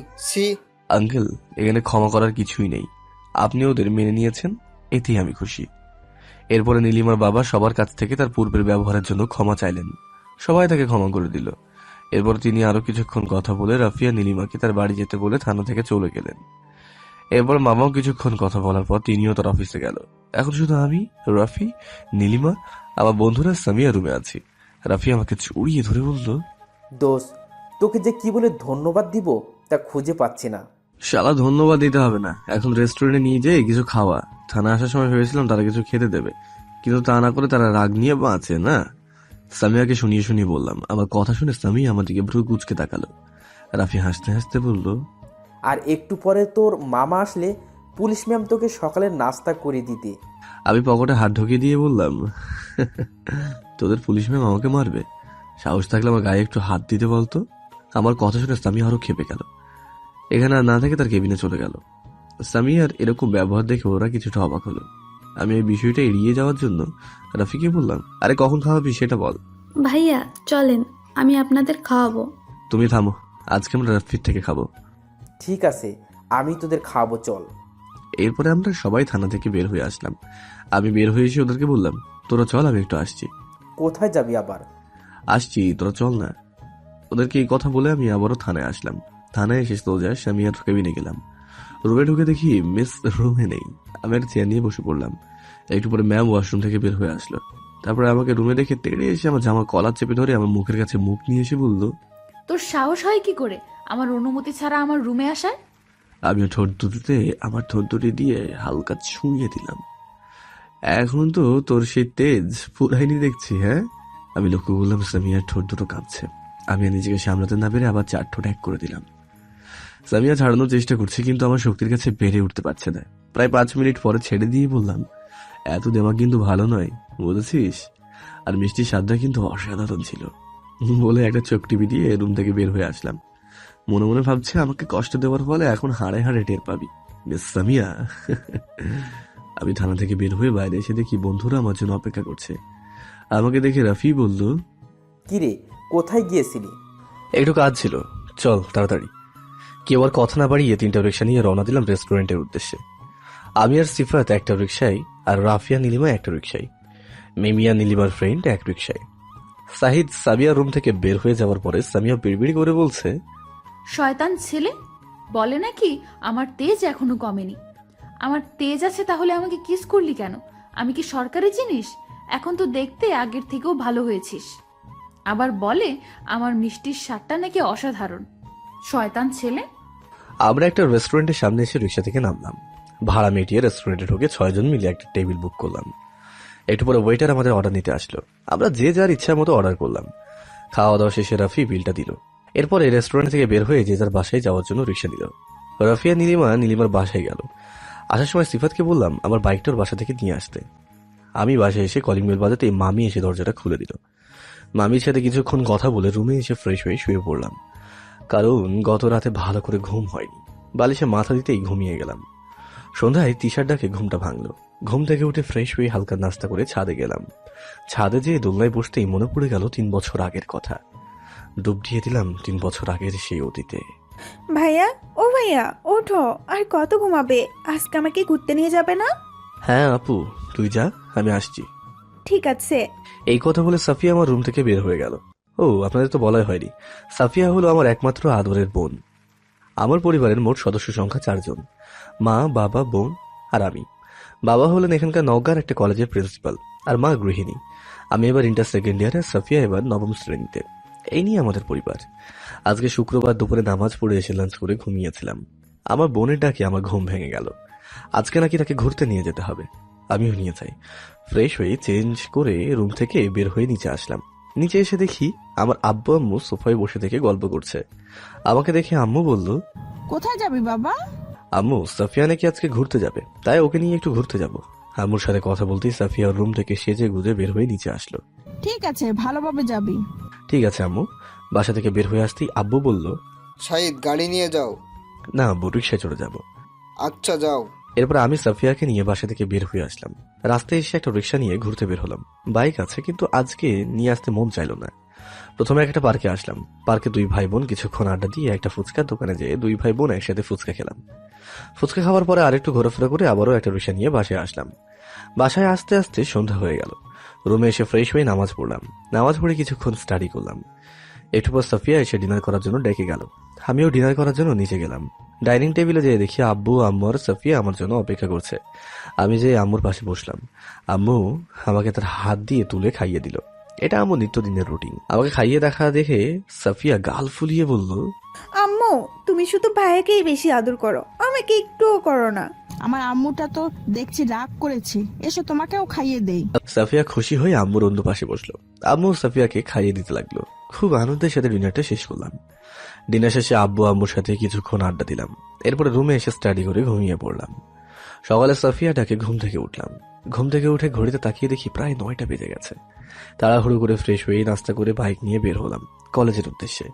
আঙ্কেল, এখানে ক্ষমা করার কিছুই নেই, আপনি ওদের মেনে নিয়েছেন, এতেই আমি খুশি। এরপরে নীলিমার বাবা সবার কাছ থেকে তার পূর্বের ব্যবহারের জন্য ক্ষমা চাইলেন। সবাই তাকে ক্ষমা করে দিল। এরপর তিনি আরো কিছুক্ষণ কথা বলে রাফিয়া নীলিমাকে তার বাড়ি যেতে বলে থানা থেকে চলে গেলেন। এরপর মামাও কিছুক্ষণ কথা বলার পর তিনিও তার অফিসে গেল। এখন শুধু আমি, রাফি, নীলিমা, আমার বন্ধুরা সামিয়া রুমে আছি। রাফি আমাকে জড়িয়ে ধরে বলল, দোস্ত, তোকে যে কি বলে ধন্যবাদ দিব তা খুঁজে পাচ্ছি না। শালা ধন্যবাদ দিতে হবে না, এখন রেস্টুরেন্টে নিয়ে যেয়ে কিছু খাওয়া। থানা আসার সময় ভেবেছিলাম তারা কিছু খেতে দেবে, কিন্তু তা না করে তারা রাগ নিয়ে বাঁচে না। সামিয়াকে শুনিয়ে শুনিয়ে বললাম। আমার কথা শুনে সামিয়া আমার দিকে ভ্রু কুঁচকে তাকালো। রাফি হাসতে হাসতে বলল, আর একটু পরে তোর মামা আসলে পুলিশ ম্যাম তোকে সকালের নাস্তা করে দিতে। আমি পকেটে হাত ঢুকিয়ে দিয়ে বললাম, তোদের পুলিশ ম্যাম আমাকে মারবে? সাহস থাকলে আমার গায়ে একটু হাত দিতে বলতো। আমার কথা শুনে সামিয়া আরো খেপে গেল। এখানে আর না থেকে তার কেবিনে চলে গেল। সামিয়ার এরকম ব্যবহার দেখে ওরা কিছুটা অবাক হলো। আমি এই বিষয়টা এড়িয়ে যাওয়ার জন্য রাফিকে বললাম, আরে কখন খাওয়াবি সেটা বল। ভাইয়া চলেন, আমি আপনাদের খাওয়াবো। তুমি থামো, আজকে আমরা রাফির থেকে খাবো। ঠিক আছে, আমি তোদের খাওয়াবো, চল। এরপরে আমরা সবাই থানা থেকে বের হয়ে আসলাম। আমি বের হয়ে এসে ওদেরকে বললাম, তোরা চল, আমি একটু আসছি। কোথায় যাবি আবার? আসছি, তোরা চল না। ওদেরকে এই কথা বলে আমি আবারও থানায় আসলাম। থানায় এসে সোজা সামিয়ার কেবিনে গেলাম। রুমে ঢুকে দেখি মিস রুমে নেই। আমি একটা চেয়ার নিয়ে বসে পড়লাম। একটু পরে ম্যাম ওয়াশরুম থেকে বের হয়ে আসলো। তারপরে আমাকে রুমে দেখে তেড়ে এসে আমার জামা কলার চেপে ধরে আমার মুখের কাছে মুখ নিয়ে এসে বলল, তোর সাহস হয় কি করে আমার অনুমতি ছাড়া আমার রুমে আসার? আমিও ঠোঁট দুটোতে আমার ঠোঁট দুটি দিয়ে হালকা ছুঁয়ে দিলাম। এখন তো তোর সেই তেজ পুরাইনি দেখছি। হ্যাঁ, আমি লক্ষ্য করলাম সামিয়ার ঠোঁট দুটো কাঁপছে। আমি নিজেকে সামলাতে না পেরে আবার 4 ঠোঁট এক করে দিলাম। সামিয়া ছাড়ানোর চেষ্টা করছে, কিন্তু আমার শক্তির কাছে বেড়ে উঠতে পারছে না। প্রায় 5 মিনিট পরে ছেড়ে দিয়ে বললাম, এত দেমাগ কিন্তু ভালো নয়, বুঝেছিস? আর মিষ্টির স্বাদটা কিন্তু অসাধারণ ছিল। বলে একটা চোখ টিপি দিয়ে রুম থেকে বের হয়ে আসলাম। মনে মনে ভাবছে, আমাকে কষ্ট দেওয়ার ফলে এখন হাড়ে হাড়ে টের পাবি মিস সামিয়া। আমি থানা থেকে বের হয়ে বাইরে এসে দেখি বন্ধুরা আমার জন্য অপেক্ষা করছে। আমাকে দেখে রাফি বলল, কিরে, কোথায় গিয়েছিলি? একটু কাজ ছিল, চল তাড়াতাড়ি। কেউ আর কথা না বাড়িয়ে 3টা রিক্সা নিয়ে রওনা দিলাম রেস্টুরেন্টের উদ্দেশ্যে। আমি আর সিফাত একটা রিক্সায়, আর রাফিয়া নীলিমা একটা রিক্সায়, মিমিয়া নীলিমার ফ্রেন্ড এক রিক্সায়। সাহিদ সামিয়ার রুম থেকে বের হয়ে যাওয়ার পরে সামিয়া বিড়বিড়ি করে বলছে, শয়তান ছেলে বলে নাকি আমার তেজ এখনো কমেনি। আমার তেজ আছে তাহলে আমাকে কিস করলি কেন? আমি কি সরকারি জিনিস? এখন তো দেখতে আগের থেকেও ভালো হয়েছিস। আবার বলে আমার মিষ্টির স্বাদটা নাকি অসাধারণ। শয়তান ছেলে। আমরা একটা রেস্টুরেন্টের সামনে এসে রিক্সা থেকে নামলাম। ভাড়া মিটিয়ে রেস্টুরেন্টে ঢুকে 6 জন মিলে একটা টেবিল বুক করলাম। একটু পরে ওয়েটার আমাদের অর্ডার নিতে আসলো। আমরা যে যার ইচ্ছা মতো অর্ডার করলাম। খাওয়া দাওয়া শেষে রাফি বিলটা দিল। এরপরে রেস্টুরেন্ট থেকে বের হয়ে যে যার বাসায় যাওয়ার জন্য রিক্সা নিল। রাফিয়া নীলিমার বাসায় গেল। আসার সময় সিফাতকে বললাম আমার বাইকটার বাসা থেকে নিয়ে আসতে। আমি বাসায় এসে কলিং বেল বাজাতে মামি এসে দরজাটা খুলে দিল। মামির সাথে কিছুক্ষণ কথা বলে রুমে এসে ফ্রেশ হয়ে শুয়ে পড়লাম, কারণ গত রাতে ভালো করে ঘুম হয়নি। বালিশে মাথা দিতেই ঘুমিয়ে গেলাম। সন্ধ্যায় তিশার ডাকে ঘুমটা ভাঙলো। ঘুম থেকে উঠে ফ্রেশ হয়ে হালকা নাস্তা করে ছাদে গেলাম। ছাদে যেয়ে দোলনায় বসতেই মনে পড়ে গেল 3 বছর আগের কথা। ডুব দিয়ে দিলাম 3 বছর আগের সেই অতীতে। ভাইয়া, ও ভাইয়া, ওঠো। আর কত ঘুমাবে? আজকে আমাকে ঘুরতে নিয়ে যাবে না? হ্যাঁ আপু, তুই যা, আমি আসছি। ঠিক আছে। এই কথা বলে সাফিয়া আমার রুম থেকে বের হয়ে গেল। ও, আপনাদের তো বলাই হয়নি, সাফিয়া হলো আমার একমাত্র আদরের বোন। আমার পরিবারের মোট সদস্য সংখ্যা 4 জন, মা, বাবা, বোন আর আমি। বাবা হলেন এখানকার নওগাঁর একটা কলেজের প্রিন্সিপাল, আর মা গৃহিণী। আমি এবার ইন্টার সেকেন্ড ইয়ারে, সাফিয়া এবার 9ম শ্রেণীতে। এই নিয়ে আমাদের পরিবার। আজকে শুক্রবার দুপুরে নামাজ পড়ে এসে লাঞ্চ করে ঘুমিয়েছিলাম। আমার বোনের ডাকে আমার ঘুম ভেঙে গেল। আজকে নাকি তাকে ঘুরতে নিয়ে যেতে হবে। আমিও নিয়ে যাই। ফ্রেশ হয়ে চেঞ্জ করে রুম থেকে বের হয়ে নিচে আসলাম। নিচে এসে দেখি আমার আব্বু আম্মু সোফায় বসে থেকে গল্প করছে। আমাকে দেখে আম্মু বলল, কোথায় যাবি বাবা? আম্মু, সাফিয়া নাকি আজকে ঘুরতে যাবে, তাই ওকে নিয়ে একটু ঘুরতে যাব। আম্মুর সাথে কথা বলতেই সাফিয়া রুম থেকে সেজে গুজে বের হয়ে নিচে আসলো। ঠিক আছে, ভালোভাবে যাবি। ঠিক আছে আম্মু। বাসা থেকে বের হয়ে আসতেই আব্বু বলল, শাহিদ, গাড়ি নিয়ে যাও। না আব্বু, রিক্সায় চড়ে যাব। আচ্ছা, যাও। এরপর আমি সাফিয়াকে নিয়ে বাসা থেকে বের হয়ে আসলাম। রাস্তায় এসে একটা রিক্সা নিয়ে ঘুরতে বের হলাম। বাইক আছে, কিন্তু আজকে নিয়ে আসতে মন চাইলো না। প্রথমে একটা পার্কে আসলাম। পার্কে 2 ভাই বোন কিছুক্ষণ আড্ডা দিয়ে একটা ফুচকার দোকানে যেয়ে 2 ভাই বোন একসাথে ফুচকা খেলাম। ফুচকা খাওয়ার পরে আরেকটু ঘোরাফেরা করে আবারও একটা রিক্সা নিয়ে বাসায় আসলাম। বাসায় আসতে আসতে সন্ধ্যা হয়ে গেল। রুমে এসে ফ্রেশ হয়ে নামাজ পড়লাম। নামাজ পড়ে কিছুক্ষণ স্টাডি করলাম। একটু পর সাফিয়া এসে ডিনার করার জন্য ডেকে গেল। আমিও ডিনার করার জন্য নিচে গেলাম। ডাইনিং টেবিলে যেয়ে দেখি আব্বু, আম্মু আর সাফিয়া আমার জন্য অপেক্ষা করছে। আমি যে আম্মুর পাশে বসলাম। আম্মু আমাকে তার হাত দিয়ে তুলে খাইয়ে দিল। এটা আম্মু নিত্যদিনের রুটিন। আমাকে খাইয়ে দেখা দেখে সাফিয়া গাল ফুলিয়ে বলল, আম্মু, তুমি শুধু ভাইয়াকেই বেশি আদর করো, আমাকে একটুও করো না। আমার আম্মুটা তো দেখছি রাগ করেছে, এসো তোমাকেও খাইয়ে দেই। সাফিয়া খুশি হয়ে আম্মুর অন্য পাশে বসলো। আম্মু সাফিয়াকে খাইয়ে দিতে লাগলো। খুব আনন্দের সাথে ডিনারটা শেষ করলাম। ডিনার শেষে আব্বু আম্মুর সাথে কিছুক্ষণ আড্ডা দিলাম। এরপরে রুমে এসে স্টাডি করে ঘুমিয়ে পড়লাম। সকালে সাফিয়াটাকে ঘুম থেকে উঠলাম। ঘুম থেকে উঠে ঘড়িতে তাকিয়ে দেখি প্রায় 9টা বেজে গেছে। তাড়াহুড়ো করে ফ্রেশ হয়ে নাস্তা করে বাইক নিয়ে বের হলাম কলেজের উদ্দেশ্যে।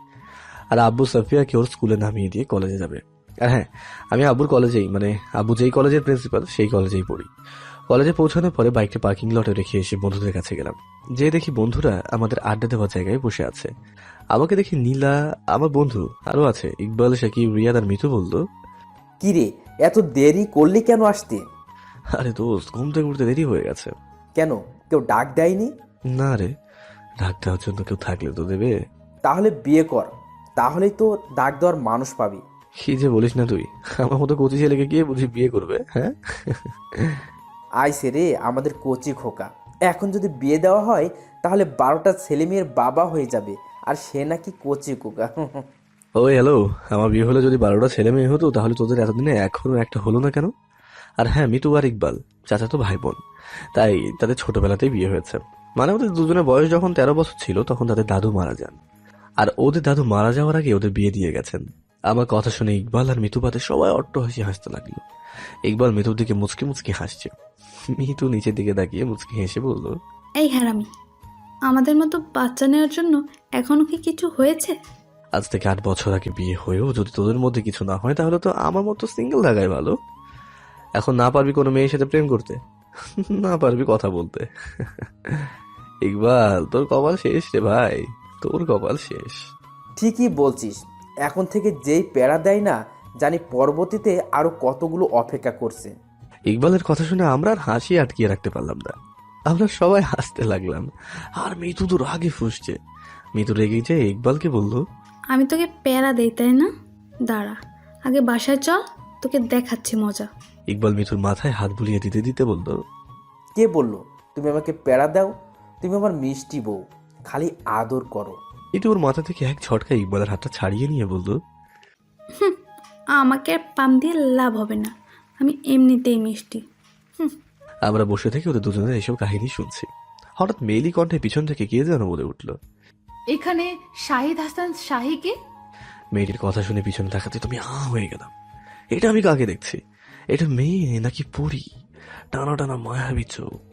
আর আব্বু সাফিয়াকে ওর স্কুলে নামিয়ে দিয়ে কলেজে যাবে। আর হ্যাঁ, আমি আব্বুর কলেজেই, মানে আব্বু যেই কলেজের প্রিন্সিপাল সেই কলেজেই পড়ি। কলেজে পৌঁছানোর পরে বাইকটা পার্কিং লটে রেখে এসে বন্ধুদের কাছে গেলাম। যে দেখি বন্ধুরা আমাদের আড্ডা দেওয়ার জায়গায় বসে আছে। আমাকে দেখি নীলা, আমার বন্ধু আরো আছে, ইকবাল, শাকিব, রিয়াদ আর মিতু বলল, কি রে, এত দেরি করলি কেন আসতে? আরে দোস্ত, ঘুম থেকে উঠতে দেরি হয়ে গেছে। কেন, কেউ ডাক দেয়নি? না রে, ডাক দেওয়ার জন্য কেউ থাকলে তো দেবে। তাহলে বিয়ে কর, তাহলেই তো ডাক দেওয়ার মানুষ পাবি। কি যে বলিস না তুই, আমার মতো কচি ছেলেকে গিয়ে বুঝি বিয়ে করবে? হ্যাঁ, আইসে রে আমাদের কচি খোকা, এখন যদি বিয়ে দেওয়া হয় তাহলে 12টা ছেলে মেয়ের বাবা হয়ে যাবে, আর সে নাকি কচি খোকা। ওই হ্যালো, আমার বিয়ে হলে যদি 12টা ছেলে মেয়ে হতো তাহলে তোদের এতদিনে এখনো একটা হলো না কেন? আর হ্যাঁ, মিতু আর ইকবাল চাচাতো ভাই বোন, তাই তাদের ছোটবেলাতেই বিয়ে হয়েছে। মানে ওদের দুজনের বয়স যখন 13 বছর ছিল তখন তাদের দাদু মারা যান, আর ওদের দাদু মারা যাওয়ার আগে ওদের বিয়ে দিয়ে গেছেন। আমার কথা শুনে ইকবাল আর মিতু পাতে সবাই অট্টহাসি হাসতে লাগলো। ইকবাল মিতুর দিকে মুচকি মুচকি হাসছে। মিতু নিচের দিকে তাকিয়ে মুচকি হেসে বলল, এই হারামি, আমাদের মতো বাচ্চা নেওয়ার জন্য এখনো কি কিছু হয়েছে? আজ থেকে 8 বছর আগে বিয়ে হয়েও যদি তোদের মধ্যে কিছু না হয় তাহলে তো আমার মতো সিঙ্গেল থাকাই ভালো। এখন না পারবি কোনো মেয়ের সাথে প্রেম করতে, না পারবি কথা বলতে। ইকবাল, তোর কপাল শেষ রে ভাই, তোর কপাল শেষ। ঠিকই বলছিস, এখন থেকে যেই প্যারা দেয় না, জানি পরবর্তীতে আরো কতগুলো অপেক্ষা করছে। ইকবালের কথা শুনে আমরা আর হাসি আটকিয়ে রাখতে পারলাম না। আমরা সবাই হাসতে লাগলাম। আর মিতু তো রাগে ফুসছে। মিতু রেগে যেয়ে ইকবালকে বলল, আমি তোকে প্যারা দেই তাই না? দাঁড়া, আগে বাসায় চল, তোকে দেখাচ্ছি মজা। ইকবাল মিতুর মাথায় হাত বুলিয়ে দিতে দিতে বলল, কে বললো তুমি আমাকে প্যারা দাও? তুমি আমার মিষ্টি বউ, খালি আদর করো। মিতু ওর মাথা থেকে এক ঝটকা ইকবালের হাতটা ছাড়িয়ে নিয়ে বলল, আমাকে আর পাম দিয়ে লাভ হবে না, আমি এমনিতেই মিষ্টি। আমরা বসে থেকে ওদের দুজনের এসব কাহিনী শুনছি। হঠাৎ মেইলি কণ্ঠে পিছন থেকে কে যেন বলে উঠল, এখানে শাহিদ হাসান শাহিকে? মেয়েটির কথা শুনে পিছনে তাকাতে তুমি হয়ে গেলাম। এটা আমি কাকে দেখছি? এটা মেয়ে নাকি পরী? টানা টানা মায়াবী চোখ,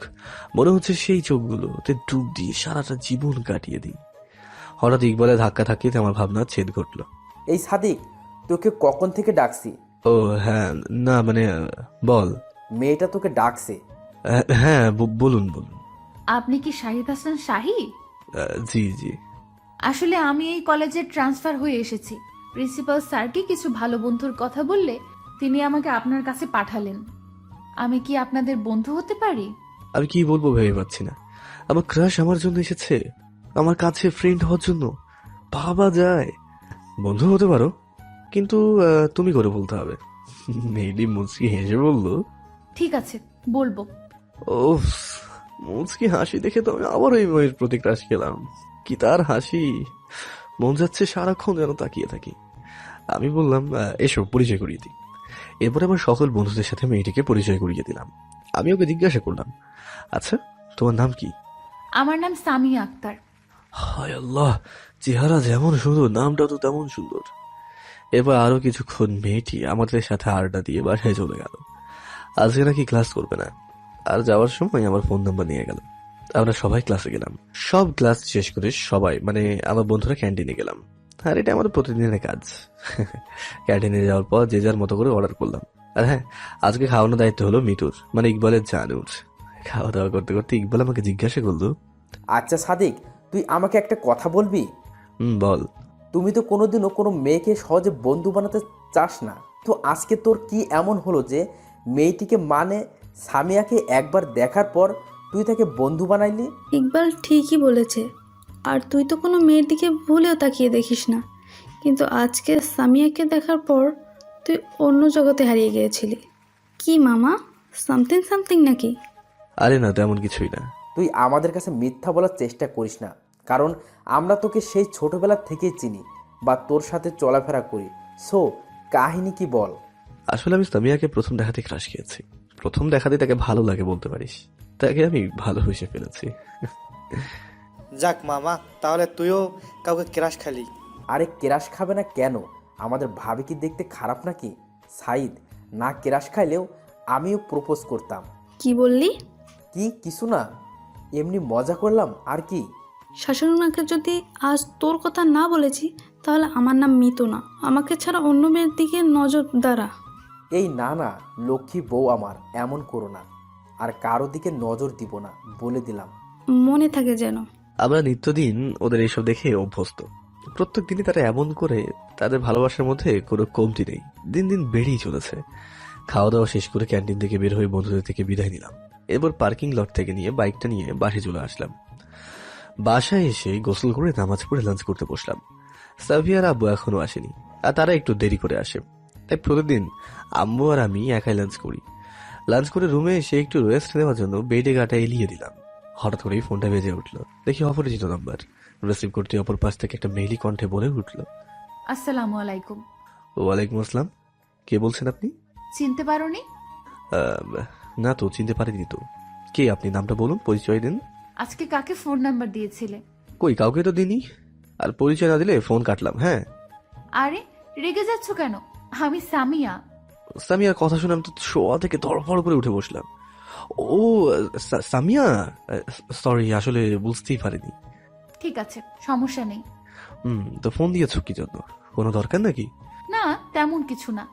মনে হচ্ছে সেই চোখগুলোতে ডুব দিয়ে সারাটা জীবন কাটিয়ে দিই। হঠাৎ ইকবালের ধাক্কা ধাক্কিতে আমার ভাবনার ছেদ ঘটল। এই সাদিক, তোকে কখন থেকে ডাকছি? ও হ্যাঁ, না মানে বল। মেয়েটা তোকে ডাকছে। হ্যাঁ বলুন বলুন। আপনি কি শাহিদ হাসান শাহি? জি জি। আসলে আমি এই কলেজে ট্রান্সফার হয়ে এসেছি। প্রিন্সিপাল স্যারকে কিছু ভালো বন্ধুর কথা বললে তিনি আমাকে আপনার কাছে পাঠালেন। আমি কি আপনাদের বন্ধু হতে পারি? আমি কি বলবো ভেবে পাচ্ছি না। আমার ক্রাশ আমার জন্য এসেছে, আমার কাছে ফ্রেন্ড হওয়ার জন্য। ভাবা যায়। বন্ধু হতে পারো, কিন্তু তুমি করে বলতে হবে। মেয়েটি মুচকি হেসে বলল, ঠিক আছে, বলবো। ওফ, মুচকি হাসি দেখে তো আমি আবার ওই মেয়ের প্রতি ক্রাশ খেলাম। কি তার হাসি, মন যাচ্ছে সারাক্ষণ যেন তাকিয়ে থাকি। আমি বললাম, এসো পরিচয় করিয়ে দিই। এরপরে আমার সকল বন্ধুদের সাথে মেয়েটিকে পরিচয় করিয়ে দিলাম। আমি ওকে জিজ্ঞাসা করলাম, আচ্ছা তোমার নাম কি? আমার নাম সামিয়া আক্তার। হায় আল্লাহ, চেহারা যেমন সুন্দর নামটা তো তেমন সুন্দর। এবার আরো কিছুক্ষণ মেয়েটি আমাদের সাথে আড্ডা দিয়ে বাসায় চলে গেল। আজকে নাকি ক্লাস করবে না, আর যাওয়ার সময় আমার ফোন নাম্বার নিয়ে গেল। আমরা সবাই ক্লাসে গেলাম। সব ক্লাস শেষ করে সবাই মানে আমার বন্ধুরা ক্যান্টিনে গেলাম। আর এটা আমাদের প্রতিদিনের কাজ। ক্যান্টিনে যাওয়ার পর যে যার মতো করে অর্ডার করলাম। আর হ্যাঁ, আজকে খাওয়ানোর দায়িত্ব হলো মিতুর, মানে ইকবালের জানুর। খাওয়া দাওয়া করতে করতে ইকবাল আমাকে জিজ্ঞাসা করলো, আচ্ছা সাদিক, তুই আমাকে একটা কথা বলবি? বল। তুমি তো কোনোদিনও কোনো মেয়েকে সহজে বন্ধু বানাতে চাস না, তো আজকে তোর কি এমন হলো যে মেয়েটিকে মানে সামিয়াকে একবার দেখার পর তুই তাকে বন্ধু বানাইলি? ইকবাল ঠিকই বলেছে, আর তুই তো কোনো মেয়ের দিকে ভুলেও তাকিয়ে দেখিস না, কিন্তু আজকে সামিয়াকে দেখার পর তুই অন্য জগতে হারিয়ে গিয়েছিলি। কি মামা, সামথিং সামথিং নাকি? আরে না, তেমন কিছুই না। তুই আমাদের কাছে মিথ্যা বলার চেষ্টা করিস না, কারণ আমরা তোকে সেই ছোটবেলা থেকেই চিনি বা তোর সাথে চলাফেরা করি। সো কাহিনী কি বল? আসলে আমি সামিয়াকে প্রথম দেখাতে ক্রাশ খেয়েছি। প্রথম দেখাতে তাকে ভালো লাগে বলতে পারিস, তাকে আমি ভালোবেসে ফেলেছি। যাক মামা, তাহলে তুইও কাউকে ক্রাশ খালি। আরে কেরাস খাবে না কেন? আমাদের ভাবি কি দেখতে খারাপ নাকি? সাইদ, না কেরাস খাইলেও আমিও প্রপোজ করতাম। কি বললি? কি কিছু না, এমনি মজা করলাম আর কি। শাশুড়িমাকে যদি আজ তোর কথা না বলেছি, তাহলে আমার নাম মিতু না, আমাকে ছাড়া অন্য মেয়ের দিকে নজর দ্বারা। এই না না, লক্ষ্মী বউ আমার, এমন করো না, আর কারো দিকে নজর দিব না, বলে দিলাম। মনে থাকে যেন। আমরা নিত্যদিন ওদের এইসব দেখে অভ্যস্ত। প্রত্যেক দিনই তারা এমন করে, তাদের ভালোবাসার মধ্যে কোনো কমতি নেই, দিন দিন বেড়েই চলেছে। খাওয়া দাওয়া শেষ করে ক্যান্টিন থেকে বের হয়ে বন্ধুদের থেকে বিদায় নিলাম। এরপর পার্কিং লট থেকে নিয়ে বাইকটা নিয়ে বাসে চলে আসলাম। বাসায় এসে গোসল করে নামাজ পড়ে লাঞ্চ করতে বসলাম। সাফিয়ার আব্বু এখনো আসেনি, আর তারা একটু দেরি করে আসে, তাই প্রতিদিন আম্মু আর আমি একাই লাঞ্চ করি। লাঞ্চ করে রুমে এসে একটু রেস্ট নেওয়ার জন্য বেডে গাটা এলিয়ে দিলাম। হঠাৎ করেই ফোনটা বেজে উঠলো। দেখি অপরিচিত নাম্বার। রিসিভ করতে অপর পাশ থেকে একটা মেইলি কণ্ঠে বলে উঠলো, আসসালামু আলাইকুম। ওয়ালাইকুম আসসালাম। কে বলছেন আপনি? চিনতে পারোনি? না তো, চিনতে পারিনি তো। কে আপনি? নামটা বলুন, পরিচয় দিন। আজকে কাকে ফোন নাম্বার দিয়েছিলে? কই, কাউকে তো দিনই। আর পরিচয় না দিলে ফোন কাটলাম। হ্যাঁ। আরে রেগে যাচ্ছ কেন? আমি সামিয়া। সামিয়ার কথা শুনে আমি তো শোয়া থেকে ধড়ফড় করে উঠে বসলাম। ও সামিয়া, সরি, আসলে বুঝতেই পারিনি। ঠিক আছে, সমস্যা নেই। তো ফোন দিয়েছো কি জন্য? কোনো দরকার নাকি? না, তেমন কিছু না।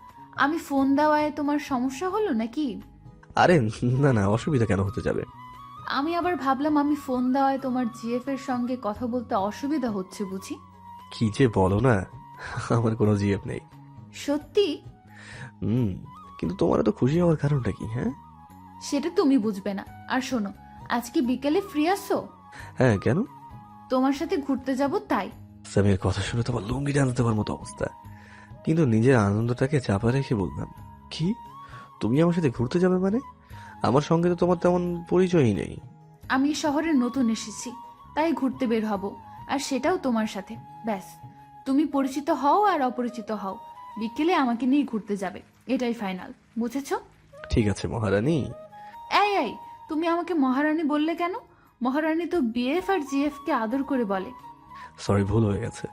আমি ফোন দেওয়ায় তোমার সমস্যা হলো নাকি? আরে না না, অসুবিধা কেন হতে যাবে? আমি আবার ভাবলাম আমি ফোন দেওয়ায় তোমার জিএফ এর সঙ্গে কথা বলতে অসুবিধা হচ্ছে বুঝি। কি যে বলো না, আমার কোনো জিএফ নেই। সত্যি? কিন্তু তোমার তো খুশি হওয়ার কারণটা কি? হ্যাঁ, সেটা তুমি বুঝবে না। আর শোনো, আজকে বিকেলে ফ্রি আছো? হ্যাঁ, কেন? তোমার সাথে ঘুরতে যাব তাই। সামিয়ার কথা শুনে তোমার লুঙ্গি টানতে দেওয়ার মতো অবস্থা, কিন্তু নিজের আনন্দটাকে চাপা রেখে বললাম, কি তুমি আমার সাথে ঘুরতে যাবে মানে? আমার সঙ্গে তো তোমার তেমন পরিচয়ই নেই। আমি শহরে নতুন এসেছি, তাই ঘুরতে বের হব, আর সেটাও তোমার সাথে। ব্যাস, তুমি পরিচিত হও আর অপরিচিত হও, বিকেলে আমাকে নিয়ে ঘুরতে যাবে, এটাই ফাইনাল, বুঝেছো? ঠিক আছে মহারানী। এই, তুমি আমাকে মহারানী বললে কেন? মহারানী তো বিএফ আর জিএফ কে আদর করে বলে। সরি, ভুল হয়ে গেছে।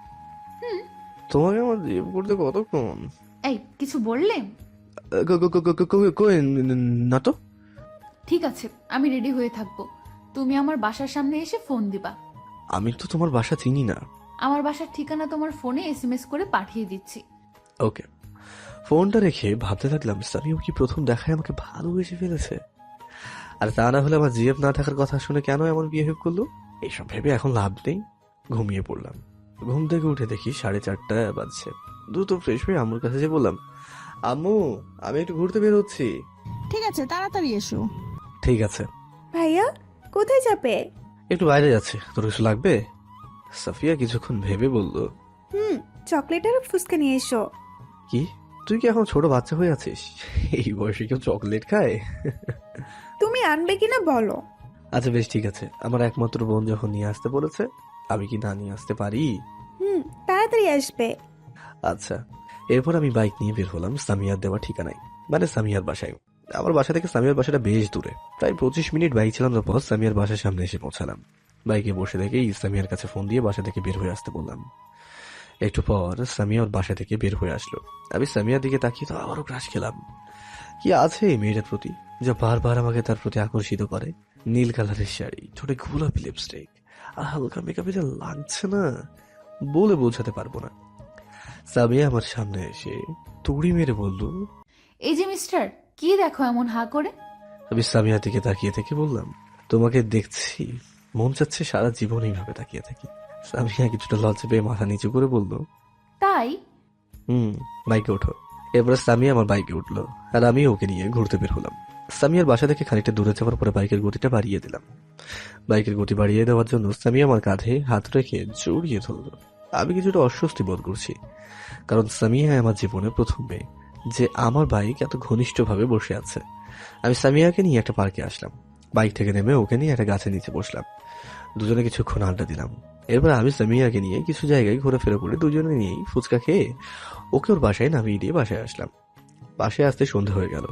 তোমাকে আমার জিএফ করতে কতক্ষণ? এই, কিছু বললে? না তো। ঠিক আছে, আমি রেডি হয়ে থাকবো, তুমি আমার বাসার সামনে এসে ফোন দিবা। আমি তো তোমার বাসা চিনি না। আমার বাসার ঠিকানা তোমার ফোনে এসএমএস করে পাঠিয়ে দিচ্ছি। ওকে। ফোনটা রেখে ভাবতে থাকলাম, সামিও কি প্রথম দেখায় আমাকে ভালোবেসে ফেলেছে? আর তা না হলে আমার জিএফ না থাকার কথা শুনে কেন এমন বিহেভ করলো? এইসব ভেবে এখন লাভ নেই, ঘুমিয়ে পড়লাম। ঘুম থেকে উঠে দেখি 4:30 বাজছে। দ্রুত ফ্রেশ হয়ে আম্মুর কাছে যেয়ে বললাম, আম্মু আমি একটু ঘুরতে বের হচ্ছি। ঠিক আছে, তাড়াতাড়ি এসো। ঠিক আছে। ভাইয়া কোথায় যাবে? একটু বাইরে যাচ্ছে, তোর কিছু লাগবে? সাফিয়া কিছুক্ষণ ভেবে বলল, চকলেট আর ফুচকা নিয়ে এসো। কি তুই কি এখন ছোট বাচ্চা হয়ে আছিস? এই বয়সে কেউ চকলেট খায়? তুমি আনবে কিনা বলো। আচ্ছা বেশ ঠিক আছে, আমার একমাত্র বোন যখন নিয়ে আসতে বলেছে, আমি কি না নিয়ে আসতে পারি? তাড়াতাড়ি আসবে। আচ্ছা। এরপর আমি বাইক নিয়ে বের হলাম সামিয়ার দেওয়া ঠিকানায়, মানে সামিয়ার বাসায়। আমার বাসা থেকে সামিয়ার বাসাটা বেশ দূরে, প্রায় 25 মিনিট বাইক চালানোর পর সামিয়ার বাসার সামনে এসে পৌঁছালাম। বাইকে বসে দেখেই সামিয়ার কাছে ফোন দিয়ে বাসা থেকে বের হয়ে আসতে বললাম। একটু পর সামিয়া ওর বাসা থেকে বের হয়ে আসলো। আমি সামিয়ার দিকে তাকিয়ে তো আবারও ক্রাশ খেলাম। কি আছে এই মেয়েটার প্রতি যা বারবার আমাকে তার প্রতি আকর্ষিত করে? নীল কালারের শাড়ি, ঠোঁটে গোলাপি লিপস্টিক, আর হালকা মেকআপে যা লাগছে না, বলে বোঝাতে পারবো না। সামিয়া আমার সামনে এসে তুড়ি মেরে বলল, এই যে মিস্টার, কি দেখো এমন হা করে? আমি সামিয়ার দিকে তাকিয়ে থেকে বললাম, তোমাকে দেখছি মন চাচ্ছে সারা জীবন এইভাবে তাকিয়ে থাকি। সামিয়া কিছুটা লজ্জা পেয়ে মাথা নিচু করে বলল, তাই? বাইকে ওঠো। এরপরে সামিয়া আমার বাইকে উঠলো, আর আমি ওকে নিয়ে ঘুরতে বের হলাম। সামিয়ার বাসা থেকে খানিকটা দূরে যাওয়ার পরে বাইকের গতিটা বাড়িয়ে দিলাম। বাইকের গতি বাড়িয়ে দেওয়ার জন্য সামিয়া আমার কাঁধে হাত রেখে জড়িয়ে ধরলো। আমি কিছুটা অস্বস্তি বোধ করছি, কারণ সামিয়া আমার জীবনে প্রথম মেয়ে যে আমার বাইক এত ঘনিষ্ঠভাবে বসে আছে। আমি সামিয়াকে নিয়ে একটা পার্কে আসলাম। বাইক থেকে নেমে ওকে নিয়ে একটা গাছের নিচে বসলাম। দুজনে কিছুক্ষণ আড্ডা দিলাম। এরপর আমি সামিয়াকে নিয়ে কিছু জায়গায় ঘোরাফেরা করে দুজনে নিয়েই ফুচকা খেয়ে ওকে ওর বাসায় নামিয়ে দিয়ে বাসায় আসলাম। বাসায় আসতে সন্ধ্যা হয়ে গেল।